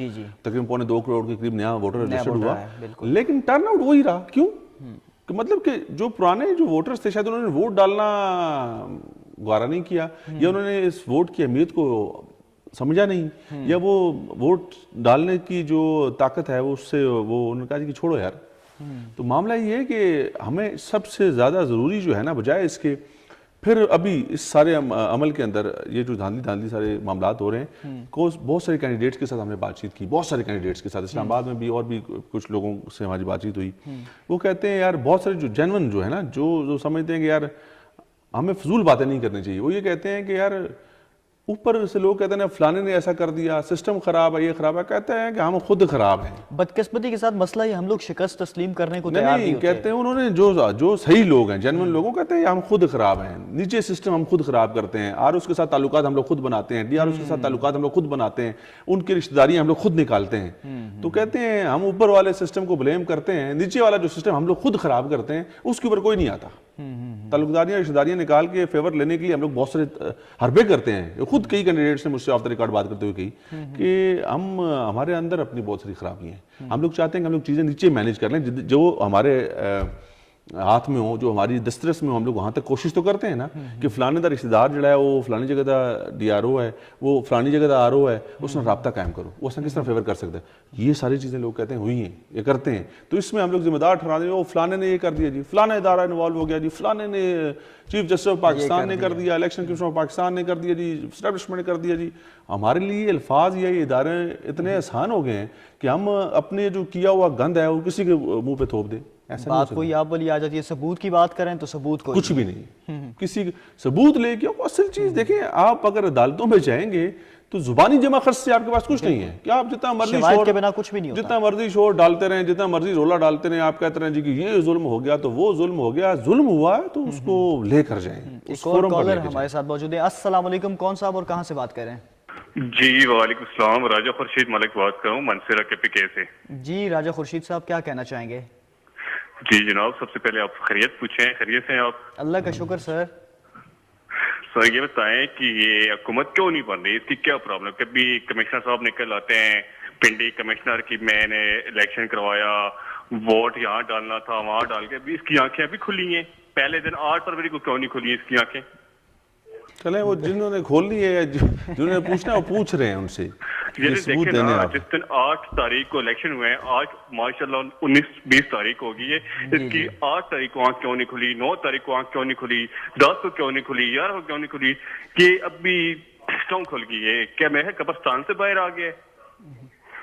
تقریباً 2.25 کروڑ کے قریب نیا ووٹر رجسٹرڈ ہوا، لیکن ٹرن آؤٹ وہی رہا. کیوں؟ کہ مطلب کہ جو پرانے جو ووٹرز تھے شاید انہوں نے ووٹ ڈالنا گوارا نہیں کیا، یا انہوں نے اس ووٹ کی اہمیت کو سمجھا نہیں، یا وہ ووٹ ڈالنے کی جو طاقت ہے اس سے وہ انہوں نے کہا جی کہ چھوڑو یار. تو معاملہ یہ ہے کہ ہمیں سب سے زیادہ ضروری جو ہے نا، بجائے اس کے پھر ابھی اس سارے عمل کے اندر یہ جو دھاندلی سارے معاملات ہو رہے ہیں، بہت سارے کینڈیڈیٹس کے ساتھ ہم نے بات چیت کی، بہت سارے کینڈیڈیٹس کے ساتھ، اسلام آباد میں بھی اور بھی کچھ لوگوں سے ہماری بات چیت ہوئی. وہ کہتے ہیں یار بہت سارے جو جینون جو ہے نا، جو سمجھتے ہیں کہ یار ہمیں فضول باتیں نہیں کرنی چاہیے، وہ یہ کہتے ہیں کہ یار اوپر سے لوگ کہتے ہیں فلانے نے ایسا کر دیا، سسٹم خراب ہے، یہ خراب ہے. کہتے ہیں کہ ہم خود خراب ہیں. بدقسمتی کے ساتھ مسئلہ یہ ہم لوگ شکست تسلیم کرنے کو تیار نہیں ہوتے. کہتے ہیں انہوں نے جو صحیح لوگ ہیں، جینون لوگوں کہتے ہیں ہم خود خراب ہیں، نیچے سسٹم ہم خود خراب کرتے ہیں، آر اس کے ساتھ تعلقات ہم لوگ خود بناتے ہیں، ڈی آر اس کے ساتھ تعلقات ہم لوگ خود بناتے ہیں، ان کی رشتہ داریاں ہم لوگ خود نکالتے ہیں. تو کہتے ہیں ہم اوپر والے سسٹم کو بلیم کرتے ہیں، نیچے والا جو سسٹم ہم لوگ خود خراب کرتے ہیں اس کے اوپر کوئی نہیں آتا. تعلق داریاں رشتہ داریاں نکال کے فیور لینے کے لیے ہم لوگ بہت سارے حربے کرتے ہیں. خود کئی کینڈیڈیٹس نے مجھ سے آف دا ریکارڈ بات کرتے ہوئے کہی کہ ہمارے اندر اپنی بہت ساری خرابیاں ہیں، ہم لوگ چاہتے ہیں کہ ہم لوگ چیزیں نیچے مینیج کر لیں، جو ہمارے ہاتھ میں ہو، جو ہماری دسترس میں ہو، ہم لوگ وہاں تک کوشش تو کرتے ہیں نا کہ فلانے دا رشتہ دار جڑا ہے وہ فلانی جگہ دا ڈی آر او ہے، وہ فلانی جگہ دا آر او ہے، اس نے رابطہ قائم کرو، وہ اس نے کس طرح فیور کر سکتا ہے. یہ ساری چیزیں لوگ کہتے ہیں ہوئی ہیں، یہ کرتے ہیں. تو اس میں ہم لوگ ذمہ دار ٹھہرا دیں، وہ فلانے نے یہ کر دیا جی، فلانا ادارہ انوالو ہو گیا جی، فلانے نے چیف جسٹس آف پاکستان نے کر دیا، الیکشن کمیشن آف پاکستان نے کر دیا جی، اسٹیبلشمنٹ نے کر دیا جی. ہمارے لیے الفاظ یا یہ ادارے اتنے آسان ہو گئے ہیں کہ ہم اپنے جو کیا ہوا گند ہے وہ کسی کے منہ پہ تھوپ دیں. بات کوئی آپ والی آ جاتی ہے، ثبوت کی بات کریں تو ثبوت کوئی کچھ بھی نہیں، کسی ثبوت لے کے. اصل چیز دیکھیں، آپ اگر عدالتوں میں جائیں گے تو زبانی جمع خرچ سے آپ کے پاس کچھ نہیں ہے کہ آپ جتنا مرضی شواہد کے بنا کچھ بھی نہیں ہوتا، جتنا مرضی شور ڈالتے رہیں، جتنا مرضی رولا ڈالتے رہیں، آپ کہتے رہیں جی کہ یہ ظلم ہو گیا تو وہ ظلم ہو گیا. ظلم ہوا ہے تو اس کو لے کر جائیں. ایک اور کالر ہمارے ساتھ موجود ہے. السلام علیکم، کون صاحب اور کہاں سے بات کر رہے ہیں؟ جی وعلیکم السلام، راجہ خورشید ملک بات کر رہا ہوں منصورہ کے پی کے سے. جی راجہ خورشید صاحب، کیا کہنا چاہیں گے؟ جی جناب، سب سے پہلے آپ خیریت پوچھیں، خیریت سے ہیں آپ؟ اللہ کا شکر سر. سر یہ بتائیں کہ یہ حکومت کیوں نہیں بن رہی، اس کی کیا پرابلم؟ کبھی کمشنر صاحب نکل آتے ہیں، پنڈی کمشنر کی میں نے الیکشن کروایا، ووٹ یہاں ڈالنا تھا وہاں ڈال کے، اس کی آنکھیں ابھی کھلی ہیں. پہلے دن 8 فروری کو کیوں نہیں کھلی ہیں اس کی آنکھیں؟ چلیں وہ جنہوں نے کھولنی ہے، جنہوں نے پوچھنا ہے وہ پوچھ رہے ہیں ان سے. جس دن 8 تاریخ کو الیکشن ہوئے ہیں، آج ماشاءاللہ 19-20 تاریخ ہو گئی ہے، اس کی 8 تاریخ کو آنکھ کیوں نہیں کھلی، 9 تاریخ کو آنکھ کیوں نہیں کھلی، 10 کو کیوں نہیں کھلی، 11 کو کیوں نہیں کھلی، کہ اب بھی کیوں کھل گئی ہے؟ کیا میں قبرستان سے باہر آ گیا؟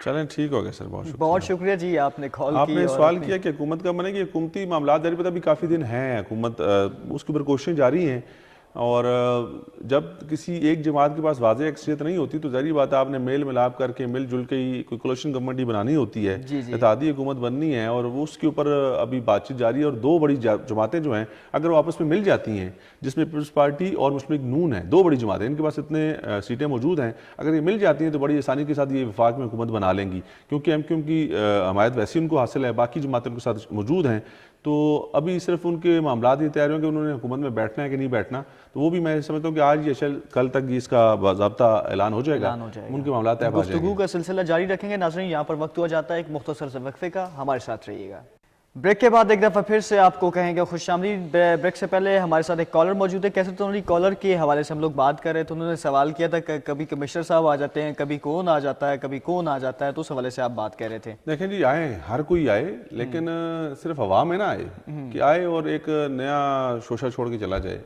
چلیں ٹھیک ہو گیا سر، بہت شکریہ جی آپ نے کال کی. آپ نے سوال کیا کہ حکومت کا بنے گی. حکومتی معاملات جاری پتہ بھی کافی دن ہیں، حکومت اس کے اوپر کوششیں جاری ہیں، اور جب کسی ایک جماعت کے پاس واضح اکثریت نہیں ہوتی تو ظاہری بات ہے آپ نے میل ملاپ کر کے مل جل کے ہی کوئی کولیشن گورنمنٹ ہی بنانی ہوتی ہے، اتحادی حکومت بننی ہے، اور وہ اس کے اوپر ابھی بات چیت جاری ہے. اور دو بڑی جماعتیں جو ہیں اگر وہ آپس میں مل جاتی ہیں، جس میں پیپلز پارٹی اور مسلم لیگ نون ہیں، دو بڑی جماعتیں، ان کے پاس اتنے سیٹیں موجود ہیں، اگر یہ مل جاتی ہیں تو بڑی آسانی کے ساتھ یہ وفاق میں حکومت بنا لیں گی، کیونکہ ایم کیو ایم کی حمایت ویسے ان کو حاصل ہے، باقی جماعتیں ان کے ساتھ موجود ہیں. تو ابھی صرف ان کے معاملات یہ تیار ہوں کہ انہوں نے حکومت میں بیٹھنا ہے کہ نہیں بیٹھنا، تو وہ بھی میں سمجھتا ہوں کہ آج یا کل تک اس کا باضابطہ اعلان ہو جائے گا، ان کے معاملات طے پا جائیں گے. گفتگو کا سلسلہ جاری رکھیں گے. ناظرین یہاں پر وقت ہوا جاتا ہے ایک مختصر سے وقفے کا، ہمارے ساتھ رہیے گا. بریک کے بعد ایک دفعہ پھر سے آپ کو کہیں گے خوش آمدید. بریک سے پہلے ہمارے ساتھ ایک کالر موجود ہے. کیسے تو کالر کے حوالے سے ہم لوگ بات کر رہے تھے، انہوں نے سوال کیا تھا کہ کبھی کمشنر صاحب آ جاتے ہیں، کبھی کون آ جاتا ہے، کبھی کون آ جاتا ہے، تو اس حوالے سے آپ بات کہہ رہے تھے. دیکھیں جی، آئے ہر کوئی آئے، لیکن صرف عوام میں نہ آئے کہ آئے اور ایک نیا شوشہ چھوڑ کے چلا جائے.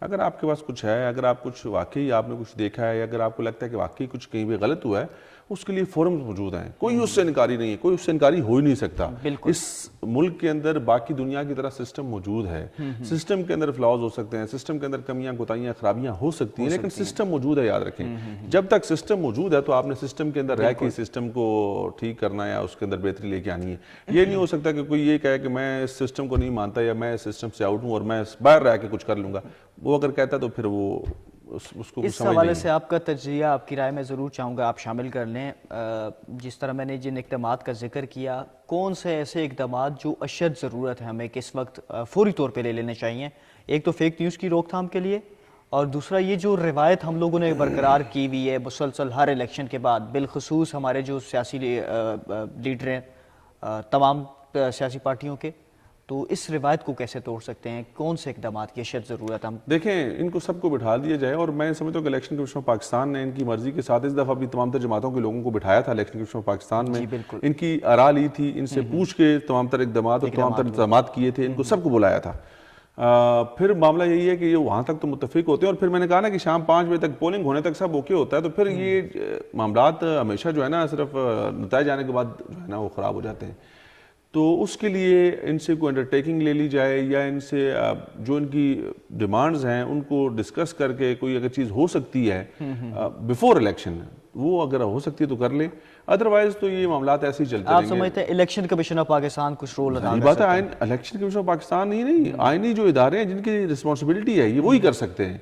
اگر آپ کے پاس کچھ ہے, اگر آپ کچھ واقعی آپ نے کچھ دیکھا ہے, اگر آپ کو لگتا ہے کہ واقعی کچھ کہیں پہ غلط ہوا ہے, اس کے لیے فورمز موجود ہیں, کوئی اس سے انکاری نہیں ہے, کوئی اس سے انکاری ہو ہی نہیں سکتا. اس ملک کے اندر باقی دنیا کی طرح سسٹم موجود ہے, سسٹم کے اندر فلاز ہو سکتے ہیں, سسٹم کے اندر کمیاں کوتاہیاں خرابیاں ہو سکتی ہیں, لیکن سسٹم موجود ہے, یاد رکھیں. جب تک سسٹم موجود ہے تو آپ نے سسٹم کے اندر رہ کے سسٹم کو ٹھیک کرنا ہے یا اس کے اندر بہتری لے کے آنی ہے. یہ نہیں ہو سکتا کہ کوئی یہ کہے کہ میں اس سسٹم کو نہیں مانتا یا میں اس سسٹم سے آؤٹ ہوں اور میں باہر رہ کے کچھ کر لوں گا. وہ اگر کہتا ہے تو پھر وہ اس کو اس حوالے سے آپ کا تجزیہ, آپ کی رائے میں ضرور چاہوں گا آپ شامل کر لیں. جس طرح میں نے جن اقدامات کا ذکر کیا, کون سے ایسے اقدامات جو اشد ضرورت ہے ہمیں کہ اس وقت فوری طور پہ لے لینے چاہیے؟ ایک تو فیک نیوز کی روک تھام کے لیے, اور دوسرا یہ جو روایت ہم لوگوں نے برقرار کی ہوئی ہے مسلسل ہر الیکشن کے بعد, بالخصوص ہمارے جو سیاسی لیڈر ہیں تمام سیاسی پارٹیوں کے, تو اس روایت کو کیسے توڑ سکتے ہیں؟ کون سے اقدامات کی اشد ضرورت ہم دیکھیں, ان کو سب کو بٹھا دیا جائے. اور میں سمجھتا ہوں کہ الیکشن کمیشن آف پاکستان نے ان کی مرضی کے ساتھ اس دفعہ بھی تمام تر جماعتوں کے لوگوں کو بٹھایا تھا الیکشن کمیشن آف پاکستان میں, ان کی آراء لی تھی, ان سے پوچھ کے تمام تر اقدامات اور تمام تر انتظامات کیے تھے, ان کو سب کو بلایا تھا. پھر معاملہ یہی ہے کہ یہ وہاں تک تو متفق ہوتے ہیں, اور پھر میں نے کہا نا کہ شام 5 بجے تک پولنگ ہونے تک سب اوکے ہوتا ہے, تو پھر یہ معاملات ہمیشہ جو ہے نا صرف نتائج آنے کے بعد جو ہے نا وہ خراب ہو جاتے ہیں. تو اس کے لیے ان سے کوئی انڈرٹیکنگ لے لی جائے, یا ان سے جو ان کی ڈیمانڈز ہیں ان کو ڈسکس کر کے کوئی اگر چیز ہو سکتی ہے بیفور الیکشن, وہ اگر ہو سکتی ہے تو کر لیں, ادروائز تو یہ معاملات ایسے ہی چلتے رہیں گے. آپ سمجھتے ہیں الیکشن کمیشن آف پاکستان کچھ رول ادا کر بات سکتا ہے؟ الیکشن کمیشن آف پاکستان نہیں, آئینی جو ادارے ہیں جن کی رسپانسبلٹی ہے یہ وہی کر سکتے ہیں.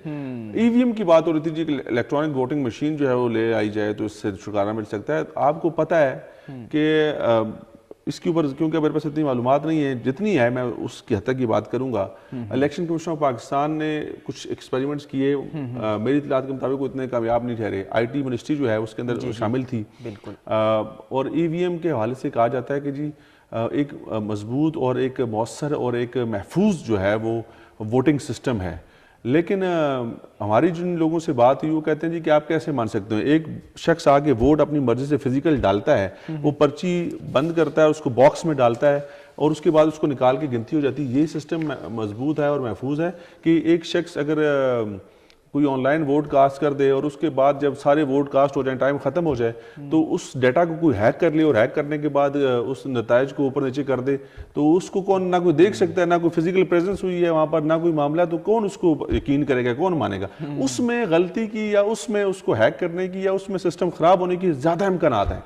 ای وی ایم کی بات ہو رہی تھی جی کہ الیکٹرانک ووٹنگ مشین جو ہے وہ لے آئی جائے تو اس سے چھٹکارا مل سکتا ہے. آپ کو پتہ ہے کہ اس کے اوپر کیونکہ میرے پاس اتنی معلومات نہیں ہے, جتنی ہے میں اس کی حد تک کی بات کروں گا. الیکشن کمیشن آف پاکستان نے کچھ ایکسپیریمنٹس کیے, میری اطلاعات کے مطابق وہ اتنے کامیاب نہیں ٹھہرے. آئی ٹی منسٹری جو ہے اس کے اندر شامل تھی, اور ای وی ایم کے حوالے سے کہا جاتا ہے کہ جی ایک مضبوط اور ایک مؤثر اور ایک محفوظ جو ہے وہ ووٹنگ سسٹم ہے. لیکن ہماری جن لوگوں سے بات ہوئی وہ کہتے ہیں جی کہ آپ کیسے مان سکتے ہیں, ایک شخص آگے ووٹ اپنی مرضی سے فزیکل ڈالتا ہے, وہ پرچی بند کرتا ہے, اس کو باکس میں ڈالتا ہے, اور اس کے بعد اس کو نکال کے گنتی ہو جاتی ہے. یہ سسٹم مضبوط ہے اور محفوظ ہے کہ ایک شخص اگر کوئی آن لائن ووٹ کاسٹ کر دے اور اس کے بعد جب سارے ووٹ کاسٹ ہو جائیں, ٹائم ختم ہو جائے, تو اس ڈیٹا کو کوئی ہیک کر لے اور ہیک کرنے کے بعد اس نتائج کو اوپر نیچے کر دے, تو اس کو کون نہ کوئی دیکھ سکتا ہے, نہ کوئی فزیکل پریزنس ہوئی ہے وہاں پر, نہ کوئی معاملہ, تو کون اس کو یقین کرے گا, کون مانے گا؟ اس میں غلطی کی یا اس میں اس کو ہیک کرنے کی یا اس میں سسٹم خراب ہونے کی زیادہ امکانات ہیں.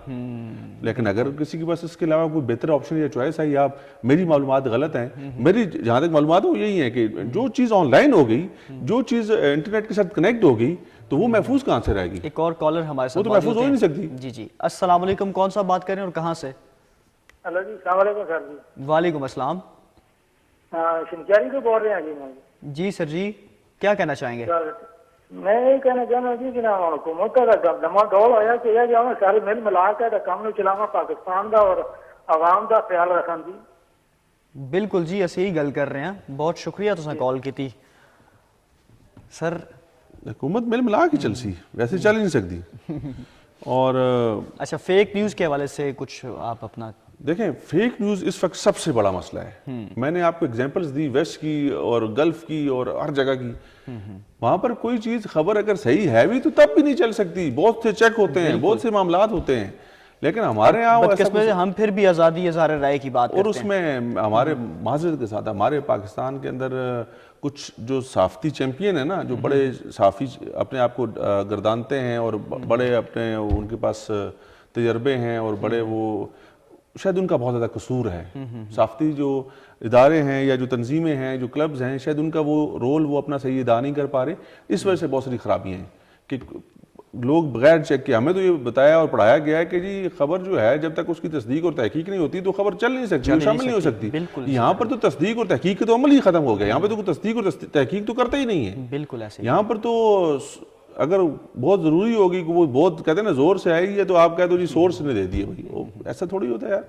لیکن اگر کسی کے پاس اس کے علاوہ کوئی بہتر آپشن یا چوائس ہے, یا میری معلومات غلط ہیں, میری جہاں تک معلومات وہ یہی ہے کہ جو چیز آن لائن ہو گئی, جو چیز انٹرنیٹ کے ساتھ کنیکٹ ہو گئی, تو وہ محفوظ کہاں سے رہے گی؟ ایک اور کالر ہمارے ساتھ وہ تو محفوظ ہو ہی نہیں سکتی. جی جی, السلام علیکم, کون صاحب بات کر رہے ہیں اور کہاں سے؟ ہلو جی, السلام علیکم سر جی. وعلیکم السلام. شنکیاری سے بول رہے ہیں جی. جی سر جی, کیا کہنا چاہیں گے؟ میں یہ کہنا چاہنا جی کہ حکومت کا دما ڈول ہوا کہ یہ جو سارے مل ملا کے کام نہیں چلاوا پاکستان دا اور عوام دا خیال رکھن دی. بالکل جی, اسی ہی گل کر رہے ہیں. بہت شکریہ تساں کال کی تھی. سر حکومت مل ملا کے چل سی, ویسے چل ہی نہیں سکتی. اور اچھا, فیک نیوز کے حوالے سے کچھ آپ اپنا دیکھیں, فیک نیوز اس وقت سب سے بڑا مسئلہ ہے. میں نے آپ کو اگزامپلز دی ویسٹ کی اور گلف کی اور ہر جگہ کی. وہاں پر کوئی چیز خبر اگر صحیح ہے بھی تو تب بھی نہیں چل سکتی, بہت سے چیک ہوتے ہیں, بہت سے معاملات ہوتے ہیں. لیکن ہمارے یہاں ہم پھر بھی آزادی اظہار رائے کی بات اور اس میں ہمارے معذرت کے ساتھ ہمارے پاکستان کے اندر کچھ جو صحافتی چیمپئن ہیں نا, جو بڑے صحافی اپنے آپ کو گردانتے ہیں اور بڑے اپنے ان کے پاس تجربے ہیں اور بڑے, وہ شاید ان کا بہت زیادہ قصور ہے. صحافتی جو ادارے ہیں یا جو تنظیمیں ہیں, جو کلبز ہیں, شاید ان کا وہ رول وہ اپنا صحیح ادا نہیں کر پا رہے. اس وجہ سے بہت ساری خرابیاں ہیں کہ لوگ بغیر چیک کے, ہمیں تو یہ بتایا اور پڑھایا گیا ہے کہ جی خبر جو ہے جب تک اس کی تصدیق اور تحقیق نہیں ہوتی تو خبر چل نہیں سکتی, شامل نہیں ہو سکتی. یہاں پر تو تصدیق اور تحقیق کا تو عمل ہی ختم ہو گیا. یہاں پہ تو کوئی تصدیق اور تحقیق تو کرتا ہی نہیں ہے. بالکل ایسے یہاں پر تو اگر بہت ضروری ہوگی کہ وہ بہت کہتے ہیں نا زور سے آئی ہے تو آپ کہہ دو جی سورس نے دے دیے. بھائی ایسا تھوڑی ہوتا ہے یار.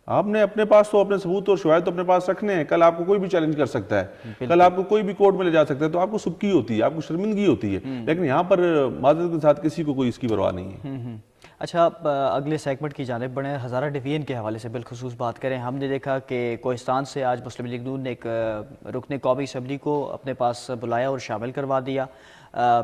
آپ نے اپنے پاس تو اپنے ثبوت اور شواہد تو اپنے پاس رکھنے ہیں. کل آپ کو کوئی بھی چیلنج کر سکتا ہے, کل آپ کو کوئی بھی کورٹ میں لے جا سکتا ہے, تو آپ کو سبکی ہوتی ہے, آپ کو شرمندگی ہوتی ہے. لیکن یہاں پر معذرت کے ساتھ کسی کو کوئی اس کی پرواہ نہیں ہے. اچھا آپ اگلے سیگمنٹ کی جانب بڑھیں، ہزارہ ڈویژن کے حوالے سے بالخصوص بات کریں. ہم نے دیکھا کہ کوہستان سے آج مسلم لیگ نون نے ایک رکن قومی اسمبلی کو اپنے پاس بلایا اور شامل کروا دیا.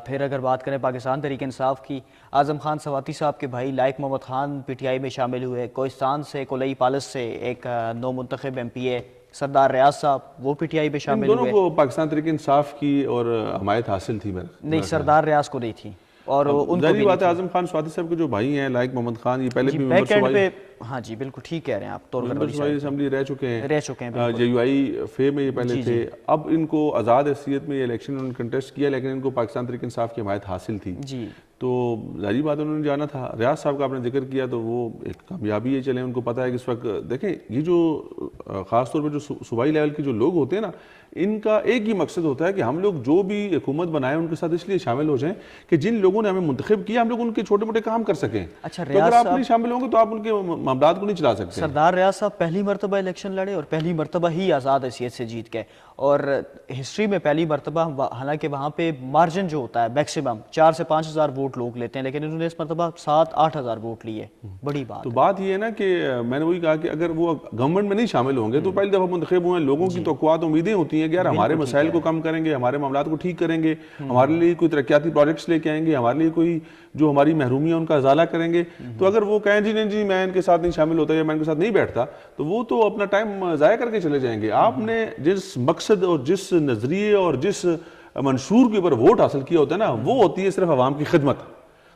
پھر اگر بات کریں پاکستان تحریک انصاف کی، اعظم خان سواتی صاحب کے بھائی لائق Muhammad Khan P T I میں شامل ہوئے. کوہستان سے کولئی پالس سے ایک نو منتخب ایم پی اے سردار ریاض صاحب وہ پی ٹی آئی میں ان شامل دونوں ہوئے. کو پاکستان تحریک انصاف کی اور حمایت حاصل تھی. نہیں، سردار ریاض کو نہیں تھی اور ان کو ظاہری بھی بات ہے اعظم خان سواتی صاحب کے جو بھائی ہیں لائق محمد خان، یہ پہلے بھی بیک اینڈ پہ. ہاں جی بالکل ٹھیک کہہ رہے ہیں آپ. ممبر صوبائی اسمبلی رہ چکے ہیں بالکل. جے یو آئی فے میں یہ پہلے تھے. اب ان کو آزاد حیثیت میں یہ الیکشن انہوں نے کنٹیسٹ کیا، لیکن ان کو پاکستان تحریک انصاف کی حمایت حاصل تھی. جی تو ظاہری بات انہوں نے جانا تھا. ریاض صاحب کا آپ نے ذکر کیا تو وہ ایک کامیابی ہے. چلیں ان کو پتہ ہے کہ اس وقت دیکھیں یہ جو خاص طور پہ جو صوبائی لیول کے جو لوگ ہوتے ہیں نا، ان کا ایک ہی مقصد ہوتا ہے کہ ہم لوگ جو بھی حکومت بنائیں ان کے ساتھ اس لیے شامل ہو جائیں کہ جن لوگوں نے ہمیں منتخب کیا ہم لوگ ان کے چھوٹے موٹے کام کر سکیں. اچھا، تو اگر آپ نہیں شامل ہوں گے تو آپ ان کے معاملات کو نہیں چلا سکتے. سردار ریاض صاحب پہلی مرتبہ الیکشن لڑے اور پہلی مرتبہ ہی آزاد حیثیت سے جیت گئے، اور ہسٹری میں پہلی مرتبہ، حالانکہ وہاں پہ مارجن جو ہوتا ہے میکسیمم 4 سے 5 ہزار ووٹ لوگ لیتے ہیں، لیکن انہوں نے اس مرتبہ 7-8 ہزار ووٹ لیے. بڑی بات. تو بات یہ ہے نا کہ میں نے وہی کہا کہ اگر وہ گورنمنٹ میں نہیں شامل ہوں گے تو پہلی دفعہ منتخب ہوئے ہیں، لوگوں کی توقعات امیدیں ہوتی ہیں کہ یار ہمارے مسائل کو کم کریں گے، ہمارے معاملات کو ٹھیک کریں گے، ہمارے لیے کوئی ترقیاتی پروجیکٹس لے کے آئیں گے، ہمارے لیے کوئی جو ہماری محرومیاں ان کا ازالہ کریں گے. تو اگر وہ کہیں جی نہیں جی میں ان کے ساتھ نہیں شامل ہوتا یا میں ان کے ساتھ نہیں بیٹھتا، تو وہ تو اپنا ٹائم ضائع کر کے چلے جائیں گے. آپ نے جس مقصد اور جس نظریے اور جس منشور کے اوپر ووٹ حاصل کیا ہوتا ہے نا، وہ ہوتی ہے صرف عوام کی خدمت.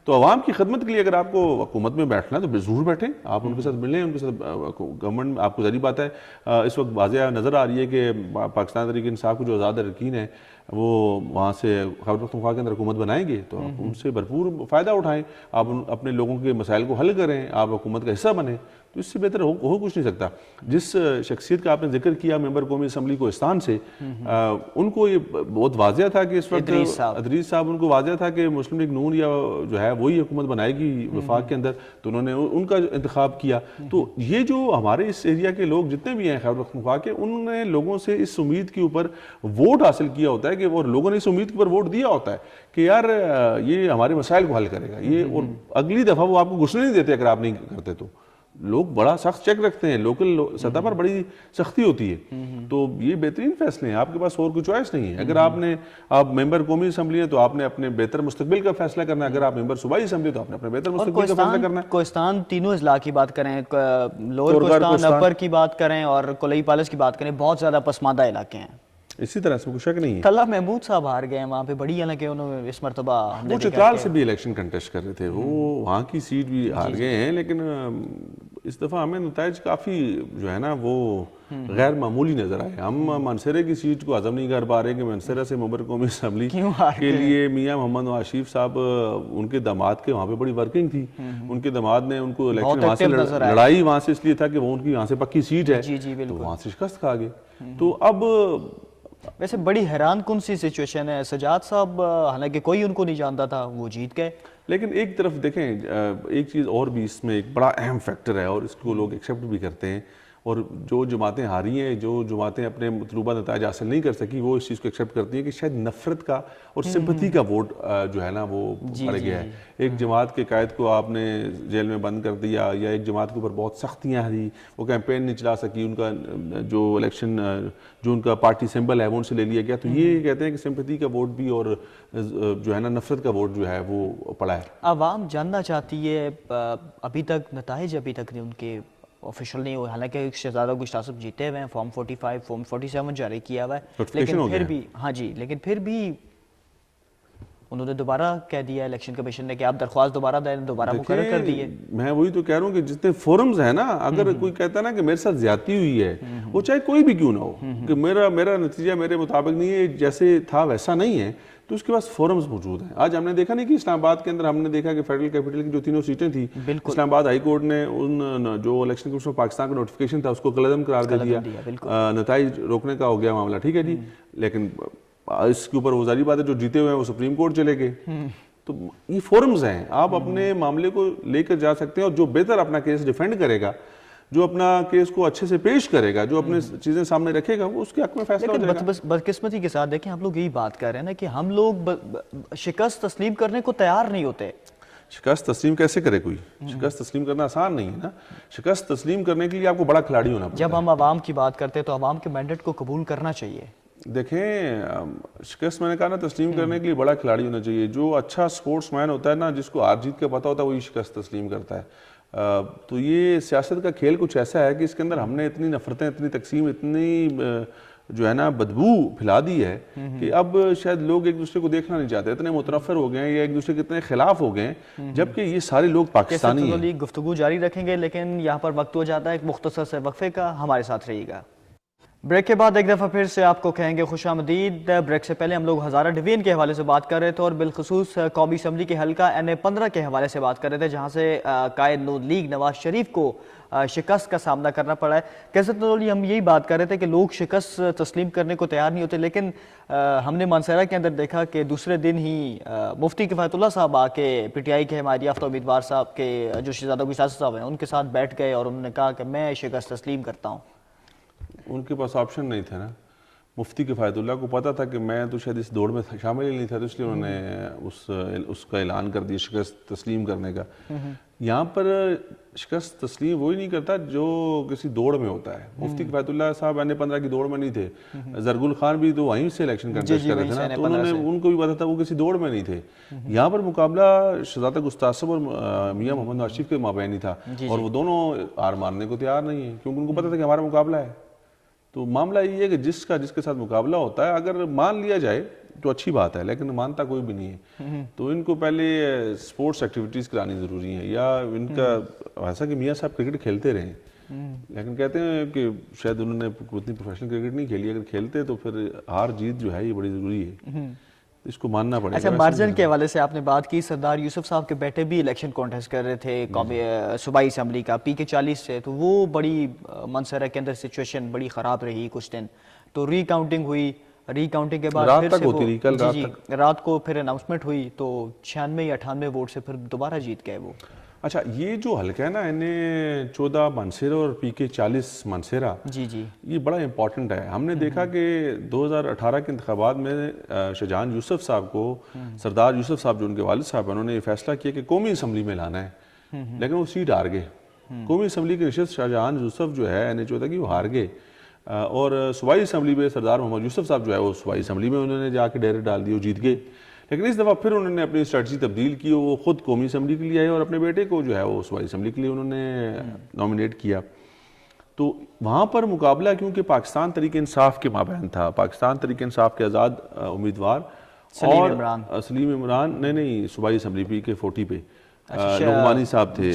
تو عوام کی خدمت کے لیے اگر آپ کو حکومت میں بیٹھنا ہے تو ضرور بیٹھیں، آپ ان کے ساتھ ملیں، ان کے ساتھ گورنمنٹ. آپ کو ظاہری بات ہے اس وقت واضح نظر آ رہی ہے کہ پاکستان تحریک انصاف کے جو آزاد اراکین ہیں وہ وہاں سے خیبر پختونخوا کے اندر حکومت بنائیں گے، تو آپ ان سے بھرپور فائدہ اٹھائیں، آپ اپنے لوگوں کے مسائل کو حل کریں، آپ حکومت کا حصہ بنیں. تو اس سے بہتر ہو کچھ نہیں سکتا. جس شخصیت کا آپ نے ذکر کیا ممبر قومی اسمبلی کوہستان سے، ان کو یہ بہت واضح تھا کہ اس وقت ادریس صاحب، ان کو واضح تھا کہ مسلم لیگ نون یا جو ہے وہی حکومت بنائے گی وفاق کے اندر، تو انہوں نے ان کا انتخاب کیا. تو یہ جو ہمارے اس ایریا کے لوگ جتنے بھی ہیں خیبر پختونخوا کے، انہوں نے لوگوں سے اس امید کے اوپر ووٹ حاصل کیا ہوتا ہے کہ اور لوگوں نے اس امید کے اوپر ووٹ دیا ہوتا ہے کہ یار یہ ہمارے مسائل کو حل کرے گا یہ. اور اگلی دفعہ وہ آپ کو گھسنے نہیں دیتے اگر آپ نہیں کرتے تو. لوگ بڑا سخت چیک رکھتے ہیں، لوکل سطح پر بڑی سختی ہوتی ہے. تو یہ بہترین فیصلے ہیں، آپ کے پاس اور کوئی چوائس نہیں ہے. اگر آپ ممبر قومی اسمبلی ہیں تو آپ نے اپنے بہتر مستقبل کا فیصلہ کرنا ہے. اگر آپ ممبر صوبائی اسمبلی تو آپ نے اپنے بہتر مستقبل کا فیصلہ کرنا ہے. کوہستان تینوں اضلاع کی بات کریں، لوور کوہستان، اپر کی بات کریں اور کولئی پالس کی بات کریں، بہت زیادہ پسماندہ علاقے ہیں. اسی طرح سے کوئی شک نہیں ہے. طلحہ محمود صاحب ہار گئے ہیں وہاں پہ، بڑی حالانکہ انہوں نے اس مرتبہ وہ چترال سے بھی الیکشن کنٹیسٹ کر رہے تھے، وہ وہاں کی سیٹ بھی ہار گئے ہیں. لیکن اس دفعہ ہمیں نتائج کافی جو ہے نا وہ غیر معمولی نظر آئے. ہم منصرے کی سیٹ کو ہضم نہیں کر پا رہے کہ منصرہ سے ممبر قومی اسمبلی کے لیے میاں محمد آصف صاحب، ان کے داماد کے وہاں پہ بڑی ورکنگ تھی. ان کے داماد نے ان کو الیکشن وہاں سے لڑائی وہاں سے اس لیے تھا کہ وہ ان کی وہاں سے پکی سیٹ ہے، تو وہاں سے شکست کھا گئے. تو اب ویسے بڑی حیران کن سی سچویشن ہے. سجاد صاحب حالانکہ کوئی ان کو نہیں جانتا تھا، وہ جیت گئے. لیکن ایک طرف دیکھیں ایک چیز اور بھی اس میں ایک بڑا اہم فیکٹر ہے اور اس کو لوگ ایکسیپٹ بھی کرتے ہیں، اور جو جماعتیں ہاری ہیں، جو جماعتیں اپنے مطلوبہ نتائج حاصل نہیں کر سکی، وہ اس چیز کو ایکسیپٹ کرتی ہیں کہ شاید نفرت کا اور سمپتھی کا ووٹ جو ہے نا وہ پڑ گیا ہے. ایک جماعت کے قائد کو آپ نے جیل میں بند کر دیا، یا ایک جماعت کے اوپر بہت سختیاں دی، وہ کیمپین نہیں چلا سکی، ان کا جو الیکشن جو ان کا پارٹی سمبل ہے وہ ان سے لے لیا گیا. تو یہ کہتے ہیں کہ سمپتھی کا ووٹ بھی اور جو ہے نا نفرت کا ووٹ جو ہے وہ پڑا ہے. عوام جاننا چاہتی ہے، ابھی تک نتائج ابھی تک ان کے آفیشل نہیں ہوئے، حالانکہ شہزادہ گشتہ صاحب جیتے ہوئے ہیں، فارم 45 فارم 47 جاری کیا ہوا ہے، لیکن پھر بھی لیکن پھر بھی انہوں نے دوبارہ کہہ دیا الیکشن کمیشن نے کہ آپ درخواست دوبارہ دیں، دوبارہ مقرر کر دیے. میں وہی تو کہہ رہا ہوں کہ جتنے فورمز ہیں نا، اگر کوئی کہتا ہے نا کہ میرے ساتھ زیادتی ہوئی ہے، وہ چاہے کوئی بھی کیوں نہ ہو، کہ میرا نتیجہ میرے مطابق نہیں ہے، جیسے تھا ویسا نہیں ہے، تو اس کے پاس فورمز موجود ہیں. آج ہم نے دیکھا نہیں کہ اسلام آباد کے اندر ہم نے دیکھا کہ فیڈرل کیپٹل کی جو تینوں سیٹیں تھیں، اسلام آباد ہائی کورٹ نے ان جو الیکشن کمیشن آف پاکستان کا نوٹیفیکیشن تھا اس کو کالعدم قرار دے دیا، نتائج روکنے کا ہو گیا معاملہ. ٹھیک ہے جی، لیکن اس کے اوپر وہ ظاہری بات ہے جو جیتے ہوئے ہیں وہ سپریم کورٹ چلے گئے. تو یہ فورمز ہیں، آپ اپنے معاملے کو لے کر جا سکتے ہیں، اور جو بہتر اپنا کیس ڈیفینڈ کرے گا، جو اپنا کیس کو اچھے سے پیش کرے گا، جو اپنے چیزیں سامنے رکھے گا، وہ اس کے حق میں فیصلہ ہو جائے گا. بدقسمتی کے ساتھ دیکھیں ہم لوگ یہی بات کر رہے ہیں نا کہ ہم لوگ شکست تسلیم کرنے کو تیار نہیں ہوتے. شکست تسلیم کیسے کرے کوئی؟ شکست تسلیم کرنا آسان نہیں ہے نا. شکست تسلیم کرنے کے لیے آپ کو بڑا کھلاڑی ہونا پڑتا ہے. جب ہم عوام کی بات کرتے ہیں تو عوام کے مینڈیٹ کو قبول کرنا چاہیے. دیکھیں شکست میں نے کہا نا تسلیم کرنے کے لیے بڑا کھلاڑی ہونا چاہیے. جو اچھا سپورٹس مین ہوتا ہے نا, جس کو ہار جیت کا پتہ ہوتا ہے, وہی شکست تسلیم کرتا ہے. تو یہ سیاست کا کھیل کچھ ایسا ہے کہ اس کے اندر ہم نے اتنی نفرتیں, اتنی تقسیم, اتنی جو ہے نا بدبو پھیلا دی ہے کہ اب شاید لوگ ایک دوسرے کو دیکھنا نہیں چاہتے, اتنے متنفر ہو گئے ہیں یا ایک دوسرے کے اتنے خلاف ہو گئے ہیں, جبکہ یہ سارے لوگ پاکستانی ہیں. گفتگو جاری رکھیں گے, لیکن یہاں پر وقت ہو جاتا ہے ایک مختصر سے وقفے کا. ہمارے ساتھ رہیے گا. بریک کے بعد ایک دفعہ پھر سے آپ کو کہیں گے خوش آمدید. بریک سے پہلے ہم لوگ ہزارہ ڈویژن کے حوالے سے بات کر رہے تھے اور بالخصوص قومی اسمبلی کے حلقہ NA-15 کے حوالے سے بات کر رہے تھے, جہاں سے قائد نون لیگ نواز شریف کو شکست کا سامنا کرنا پڑا ہے. کیسے نولی ہم یہی بات کر رہے تھے کہ لوگ شکست تسلیم کرنے کو تیار نہیں ہوتے, لیکن ہم نے مانسہرہ کے اندر دیکھا کہ دوسرے دن ہی مفتی کفایت اللہ صاحب آ کے PTI کے حمایت یافتہ امیدوار صاحب کے جو شہزادہ گشتاسہ صاحب ہیں ان کے ساتھ بیٹھ گئے اور انہوں نے کہا کہ میں شکست تسلیم کرتا ہوں. ان کے پاس آپشن نہیں تھا نا. مفتی کفایت اللہ کو پتا تھا کہ میں تو شاید اس دوڑ میں شامل ہی نہیں تھا, تو اس لیے انہوں نے اس کا اعلان کر دیا شکست تسلیم کرنے کا. یہاں پر شکست تسلیم وہی نہیں کرتا جو کسی دوڑ میں ہوتا ہے. مفتی کفایت اللہ صاحب NA-15 کی دوڑ میں نہیں تھے, زرگل خان بھی تو وہیں سے الیکشن کنٹیسٹ کر رہے تھے نا, تو انہوں نے ان کو بھی پتا تھا وہ کسی دوڑ میں نہیں تھے. یہاں پر مقابلہ شہزادہ گستاخ اور میاں محمد نواز شریف کے مابین ہی تھا, اور وہ دونوں ہار ماننے کو تیار نہیں ہیں کیونکہ ان کو پتا تھا کہ ہمارا مقابلہ ہے. تو معاملہ یہ ہے کہ جس کے ساتھ مقابلہ ہوتا ہے اگر مان لیا جائے تو اچھی بات ہے, لیکن مانتا کوئی بھی نہیں ہے. تو ان کو پہلے سپورٹس ایکٹیویٹیز کرانی ضروری ہیں, یا ان کا ایسا کہ میاں صاحب کرکٹ کھیلتے رہے, لیکن کہتے ہیں کہ شاید انہوں نے اتنی پروفیشنل کرکٹ نہیں کھیلی, اگر کھیلتے تو پھر ہار جیت جو ہے یہ بڑی ضروری ہے, اس کو ماننا پڑے گا. اچھا, مارجن کے حوالے سے آپ نے بات کی, سردار یوسف صاحب کے بیٹے بھی الیکشن کانٹیسٹ کر رہے تھے صوبائی اسمبلی کا PK-40 سے, تو وہ بڑی منصرہ کے اندر سچویشن بڑی خراب رہی کچھ دن. تو ری کاؤنٹنگ ہوئی, ری کاؤنٹنگ کے بعد پھر سے وہ رات کو پھر اناؤنسمنٹ ہوئی تو 96 یا 98 ووٹ سے پھر دوبارہ جیت گئے وہ. اچھا, یہ جو حلقہ ہے نا NA-14 مانسہرہ اور PK-40 مانسہرہ, یہ بڑا امپورٹنٹ ہے. ہم نے دیکھا کہ 2018 کے انتخابات میں شاہجہان یوسف صاحب کو, سردار یوسف صاحب جو ان کے والد صاحب ہیں, انہوں نے یہ فیصلہ کیا کہ قومی اسمبلی میں لانا ہے, لیکن وہ سیٹ ہار گئے. قومی اسمبلی کی نشست شاہجہان یوسف جو ہے NA-14 کی, وہ ہار گئے, اور صوبائی اسمبلی میں سردار محمد یوسف صاحب جو ہے وہ صوبائی اسمبلی میں انہوں نے جا کے ڈیرے ڈال دی, وہ جیت گئے. لیکن اس دفعہ پھر انہوں نے اپنی اسٹریٹجی تبدیل کی, وہ خود قومی اسمبلی کے لیے آئے اور اپنے بیٹے کو جو ہے وہ صوبائی اسمبلی کے لیے انہوں نے نامینیٹ کیا. تو وہاں پر مقابلہ کیونکہ پاکستان تحریک انصاف کے مابین تھا, پاکستان تحریک انصاف کے آزاد امیدوار اور سلیم عمران, نہیں صوبائی اسمبلی PK-40 پہ لغمانی صاحب تھے,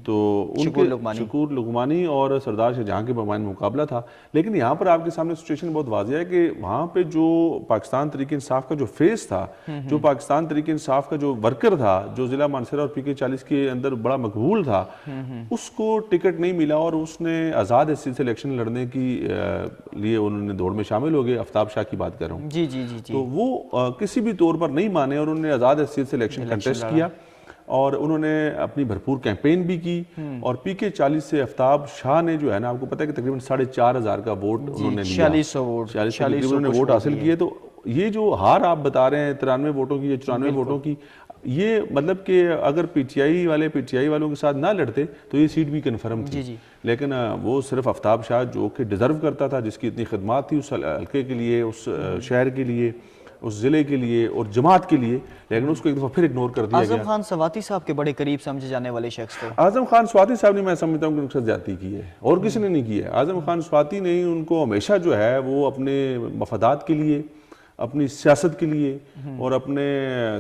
تو ان کے شکور لغمانی اور سردار شاہجہاں کے درمیان مقابلہ تھا. لیکن یہاں پر آپ کے سامنے سچویشن بہت واضح ہے کہ وہاں پہ جو پاکستان تحریک انصاف کا جو فیس تھا, جو پاکستان تحریک انصاف کا جو ورکر تھا, جو ضلع مانسہرہ اور PK-40 کے اندر بڑا مقبول تھا, اس کو ٹکٹ نہیں ملا اور اس نے آزاد حیثیت سے الیکشن لڑنے کی لیے انہوں نے دوڑ میں شامل ہو گئے. آفتاب شاہ کی بات کر رہا ہوں. تو وہ کسی بھی طور پر نہیں مانے اور انہوں نے آزاد حیثیت سے الیکشن کنٹیسٹ کیا, اور انہوں نے اپنی بھرپور کیمپین بھی کی. اور PK-40 سے آفتاب شاہ نے جو ہے نا, آپ کو پتہ ہے کہ تقریباً 4,500 کا ووٹ انہوں نے لیا, 4600 انہوں نے ووٹ حاصل کیے. تو یہ جو ہار آپ بتا رہے ہیں 93 ووٹوں کی یا 94 ووٹوں کی, یہ مطلب کہ اگر PTI والوں کے ساتھ نہ لڑتے تو یہ سیٹ بھی کنفرم تھی. لیکن وہ صرف آفتاب شاہ جو کہ ڈیزرو کرتا تھا, جس کی اتنی خدمات تھی اس حلقے کے لیے, اس شہر کے لیے, اس ضلع کے لیے اور جماعت کے لیے, لیکن اس کو ایک دفعہ پھر اگنور کر دیا گیا. اعظم خان سواتی صاحب کے بڑے قریب سمجھے جانے والے شخص تھے. اعظم خان سواتی صاحب نے, میں سمجھتا ہوں کہ ان کے ساتھ زیادتی کی ہے, اور کسی نے نہیں کی ہے. اعظم خان سواتی نے ان کو ہمیشہ جو ہے وہ اپنے مفادات کے لیے, اپنی سیاست کے لیے اور اپنے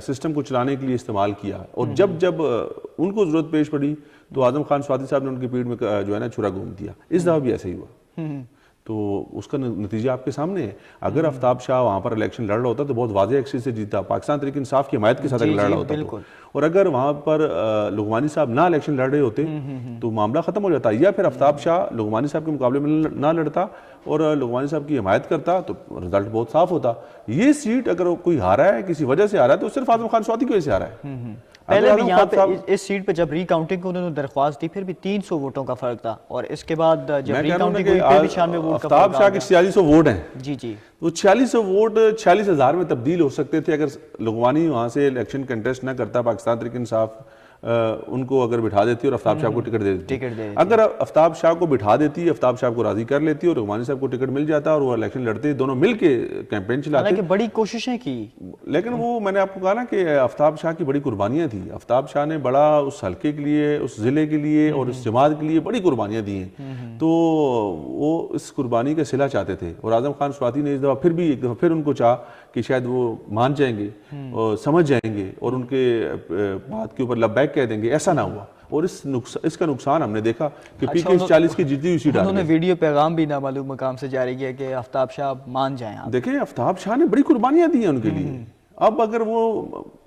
سسٹم کو چلانے کے لیے استعمال کیا, اور جب ان کو ضرورت پیش پڑی تو اعظم خان سواتی صاحب نے ان کی پیٹھ میں جو ہے نا چھرا گھوم دیا. اس دفعہ بھی ایسا ہی ہوا. تو اس کا نتیجہ آپ کے سامنے ہے. اگر آفتاب شاہ وہاں پر الیکشن لڑ رہا ہوتا تو بہت واضح ایکسس سے جیتا, پاکستان تحریک انصاف کی حمایت کے ساتھ لڑ رہا ہوتا تو, اور اگر وہاں پر لغمانی صاحب نہ الیکشن لڑ رہے ہوتے تو معاملہ ختم ہو جاتا, یا پھر آفتاب شاہ لغمانی صاحب کے مقابلے میں نہ لڑتا اور لغمانی صاحب کی حمایت کرتا تو رزلٹ بہت صاف ہوتا. یہ سیٹ اگر کوئی ہارا ہے, کسی وجہ سے ہارا ہے, تو صرف اعظم خان سواتی کی وجہ سے ہارا ہے. پہلے بھی یہاں پہ اس سیٹ پہ جب ری کاؤنٹنگ کو انہوں نے درخواست دی, پھر بھی 300 ووٹوں کا فرق تھا, اور اس کے بعد جب ری کاؤنٹنگ ہوئی پھر بھی 96 ووٹ کا فرق. آفتاب شاہ کے 4600 ووٹ ہیں. جی وہ 4600 ووٹ 46,000 میں تبدیل ہو سکتے تھے اگر لغمانی وہاں سے الیکشن کنٹیسٹ نہ کرتا, پاکستان تحریک انصاف ان کو اگر بٹھا دیتی اور آفتاب شاہ کو ٹکٹ دے دیتی. اگر آفتاب شاہ کو بٹھا دیتی, آفتاب شاہ کو راضی کر لیتی اور رحمانی صاحب کو ٹکٹ مل جاتا اور وہ الیکشن لڑتے, دونوں مل کے کیمپین چلاتے. حالانکہ بڑی کوششیں کی, لیکن وہ میں نے آپ کو کہا نا کہ آفتاب شاہ کی بڑی قربانیاں تھیں. آفتاب شاہ نے بڑا اس حلقے کے لیے, اس ضلع کے لیے اور اس جماعت کے لیے بڑی قربانیاں دی ہیں. تو وہ اس قربانی کا صلہ چاہتے تھے, اور اعظم خان سواتی نے اس دفعہ پھر بھی ایک دفعہ پھر ان کو چاہا کہ شاید وہ مان جائیں گے اور سمجھ جائیں گے اور ان کے بات کے اوپر لبیک کہہ دیں گے. ایسا نہ ہوا, اور اس کا نقصان ہم نے دیکھا کہ پی کے 40 کی جیتی ہوئی سیٹ آ گئی. انہوں نے ویڈیو پیغام بھی نامعلوم مقام سے جاری کیا کہ آفتاب شاہ مان جائیں. دیکھیں آفتاب شاہ نے بڑی قربانیاں دی ہیں ان کے لیے. اب اگر وہ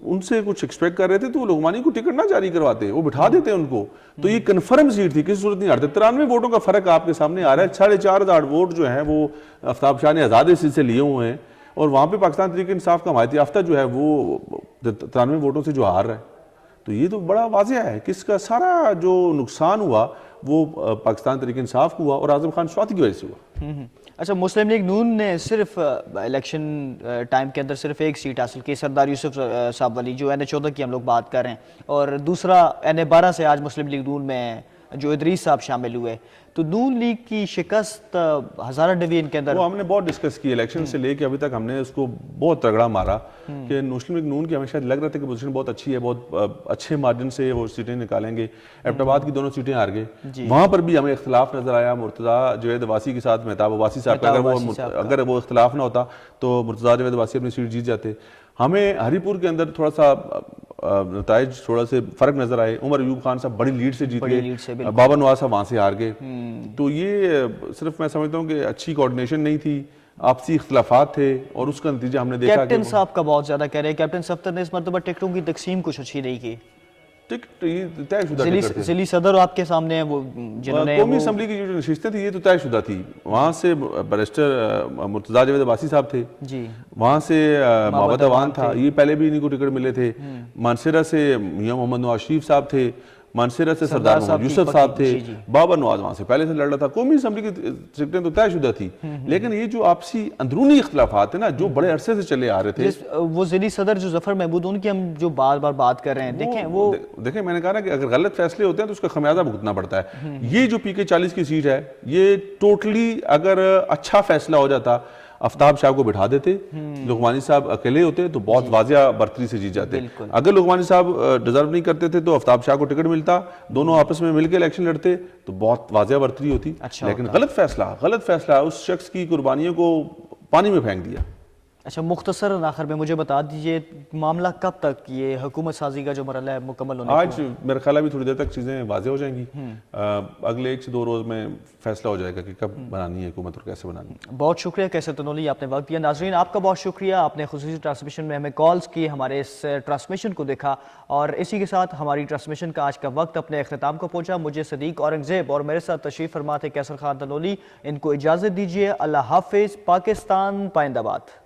ان سے کچھ ایکسپیکٹ کر رہے تھے تو وہ لغمانی کو ٹکٹ نہ جاری کرواتے, وہ بٹھا دیتے ان کو. تو یہ کنفرم سیٹ تھی, کسی صورت نہیں ہارتے. 93 ووٹوں کا فرق آپ کے سامنے آ رہا ہے. 4,500 ووٹ جو ہیں وہ آفتاب شاہ نے آزاد سیٹ سے لیے ہوئے ہیں, اور وہاں پہ پاکستان تحریک انصاف کا حمایتی یافتہ جو ہے وہ 93 ووٹوں سے جو ہار رہا ہے. تو یہ تو بڑا واضح ہے کہ اس کا سارا جو نقصان ہوا وہ پاکستان تحریک انصاف کو ہوا اور اعظم خان سواتی کی وجہ سے ہوا. اچھا, مسلم لیگ نون نے صرف الیکشن ٹائم کے اندر صرف ایک سیٹ حاصل کی, سردار یوسف صاحب والی, جو این14 کی ہم لوگ بات کر رہے ہیں, اور دوسرا این12 سے آج مسلم لیگ نون میں جو ادریس صاحب شامل ہوئے. تو نون لیگ کی شکست ہزارہ ڈویژن کے اندر وہ ہم نے بہت ڈسکس کی الیکشن سے لے کے ابھی تک. ہم نے اس کو بہت تگڑا مارا کہ مسلم لیگ نون کی ہمیشہ لگ رہا تھا کہ پوزیشن بہت اچھی ہے, بہت اچھے مارجن سے وہ سیٹیں نکالیں گے. ایبٹ آباد کی دونوں سیٹیں ہار گئے, وہاں پر بھی ہمیں اختلاف نظر آیا. مرتضیٰ جاوید عباسی کے ساتھ مہتاب عباسی صاحب کا اگر وہ اختلاف نہ ہوتا تو مرتضیٰ جاوید عباسی اپنی سیٹ جیت جاتے. ہمیں ہری پور کے اندر تھوڑا سا نتائج تھوڑا سے فرق نظر آئے. عمر ایوب خان صاحب بڑی لیڈ سے جیت گئے, بابا نواز صاحب وہاں سے ہار گئے. تو یہ صرف میں سمجھتا ہوں کہ اچھی کوارڈینیشن نہیں تھی, آپسی اختلافات تھے, اور اس کا نتیجہ ہم نے دیکھا. کیپٹن صاحب کا بہت زیادہ کہہ رہے ہیں, کیپٹن صفتر نے اس مرتبہ ٹکٹوں کی تقسیم کچھ اچھی نہیں کی. ٹکٹ یہ طے شدہ ٹکٹ تھے. ضلعی صدر آپ کے سامنے ہیں, وہ جنہوں نے قومی اسمبلی کی جو نشستیں تھیں یہ تو طے شدہ تھی. وہاں سے بیرسٹر مرتضیٰ جاوید عباسی صاحب تھے, وہاں سے محمد عوان تھا, یہ پہلے بھی انہیں کو ٹکٹ ملے تھے. مانسیرہ سے میاں محمد نواز شریف صاحب تھے, مانسیرہ سے سردار محمد یوسف صاحب تھے, بابا نواز وہاں سے پہلے سے لڑ رہا تھا. قومی اسمبلی کی ٹکٹیں تو طے شدہ تھی, لیکن یہ جو آپسی اندرونی اختلافات ہیں نا جو بڑے عرصے سے چلے آ رہے تھے, وہ ضلعی صدر جو ظفر محمود, ان کی ہم جو بار بار بات کر رہے ہیں, دیکھیں میں نے کہا نا کہ اگر غلط فیصلے ہوتے ہیں تو اس کا خمیازہ بھگتنا پڑتا ہے. یہ جو پی کے 40 کی سیٹ ہے یہ ٹوٹلی اگر اچھا فیصلہ ہو جاتا, آفتاب شاہ کو بٹھا دیتے, لغمانی صاحب اکیلے ہوتے تو بہت واضح برتری سے جیت جاتے. اگر لغمانی صاحب ڈیزرو نہیں کرتے تھے تو آفتاب شاہ کو ٹکٹ ملتا, دونوں آپس میں مل کے الیکشن لڑتے تو بہت واضح برتری ہوتی. لیکن غلط فیصلہ اس شخص کی قربانیوں کو پانی میں پھینک دیا. اچھا, مختصر آخر میں مجھے بتا دیجئے معاملہ کب تک یہ حکومت سازی کا جو مرحلہ ہے مکمل ہونے آج میرا خیال ہے بھی تھوڑی دیر تک چیزیں واضح ہو جائیں گی. اگلے 1 سے 2 روز میں فیصلہ ہو جائے گا کہ کب بنانی ہے حکومت اور کیسے بنانی ہے. بہت شکریہ کیسر تنولی, آپ نے وقت دیا. ناظرین آپ کا بہت شکریہ, آپ نے خصوصی ٹرانسمیشن میں ہمیں کالز کی, ہمارے اس ٹرانسمیشن کو دیکھا, اور اسی کے ساتھ ہماری ٹرانسمیشن کا آج کا وقت اپنے اختتام کو پہنچا. مجھے صدیق اورنگزیب اور میرے ساتھ تشریف فرما تھے کیسر خان تنولی, ان کو اجازت دیجیے. اللہ حافظ. پاکستان پائندہ باد.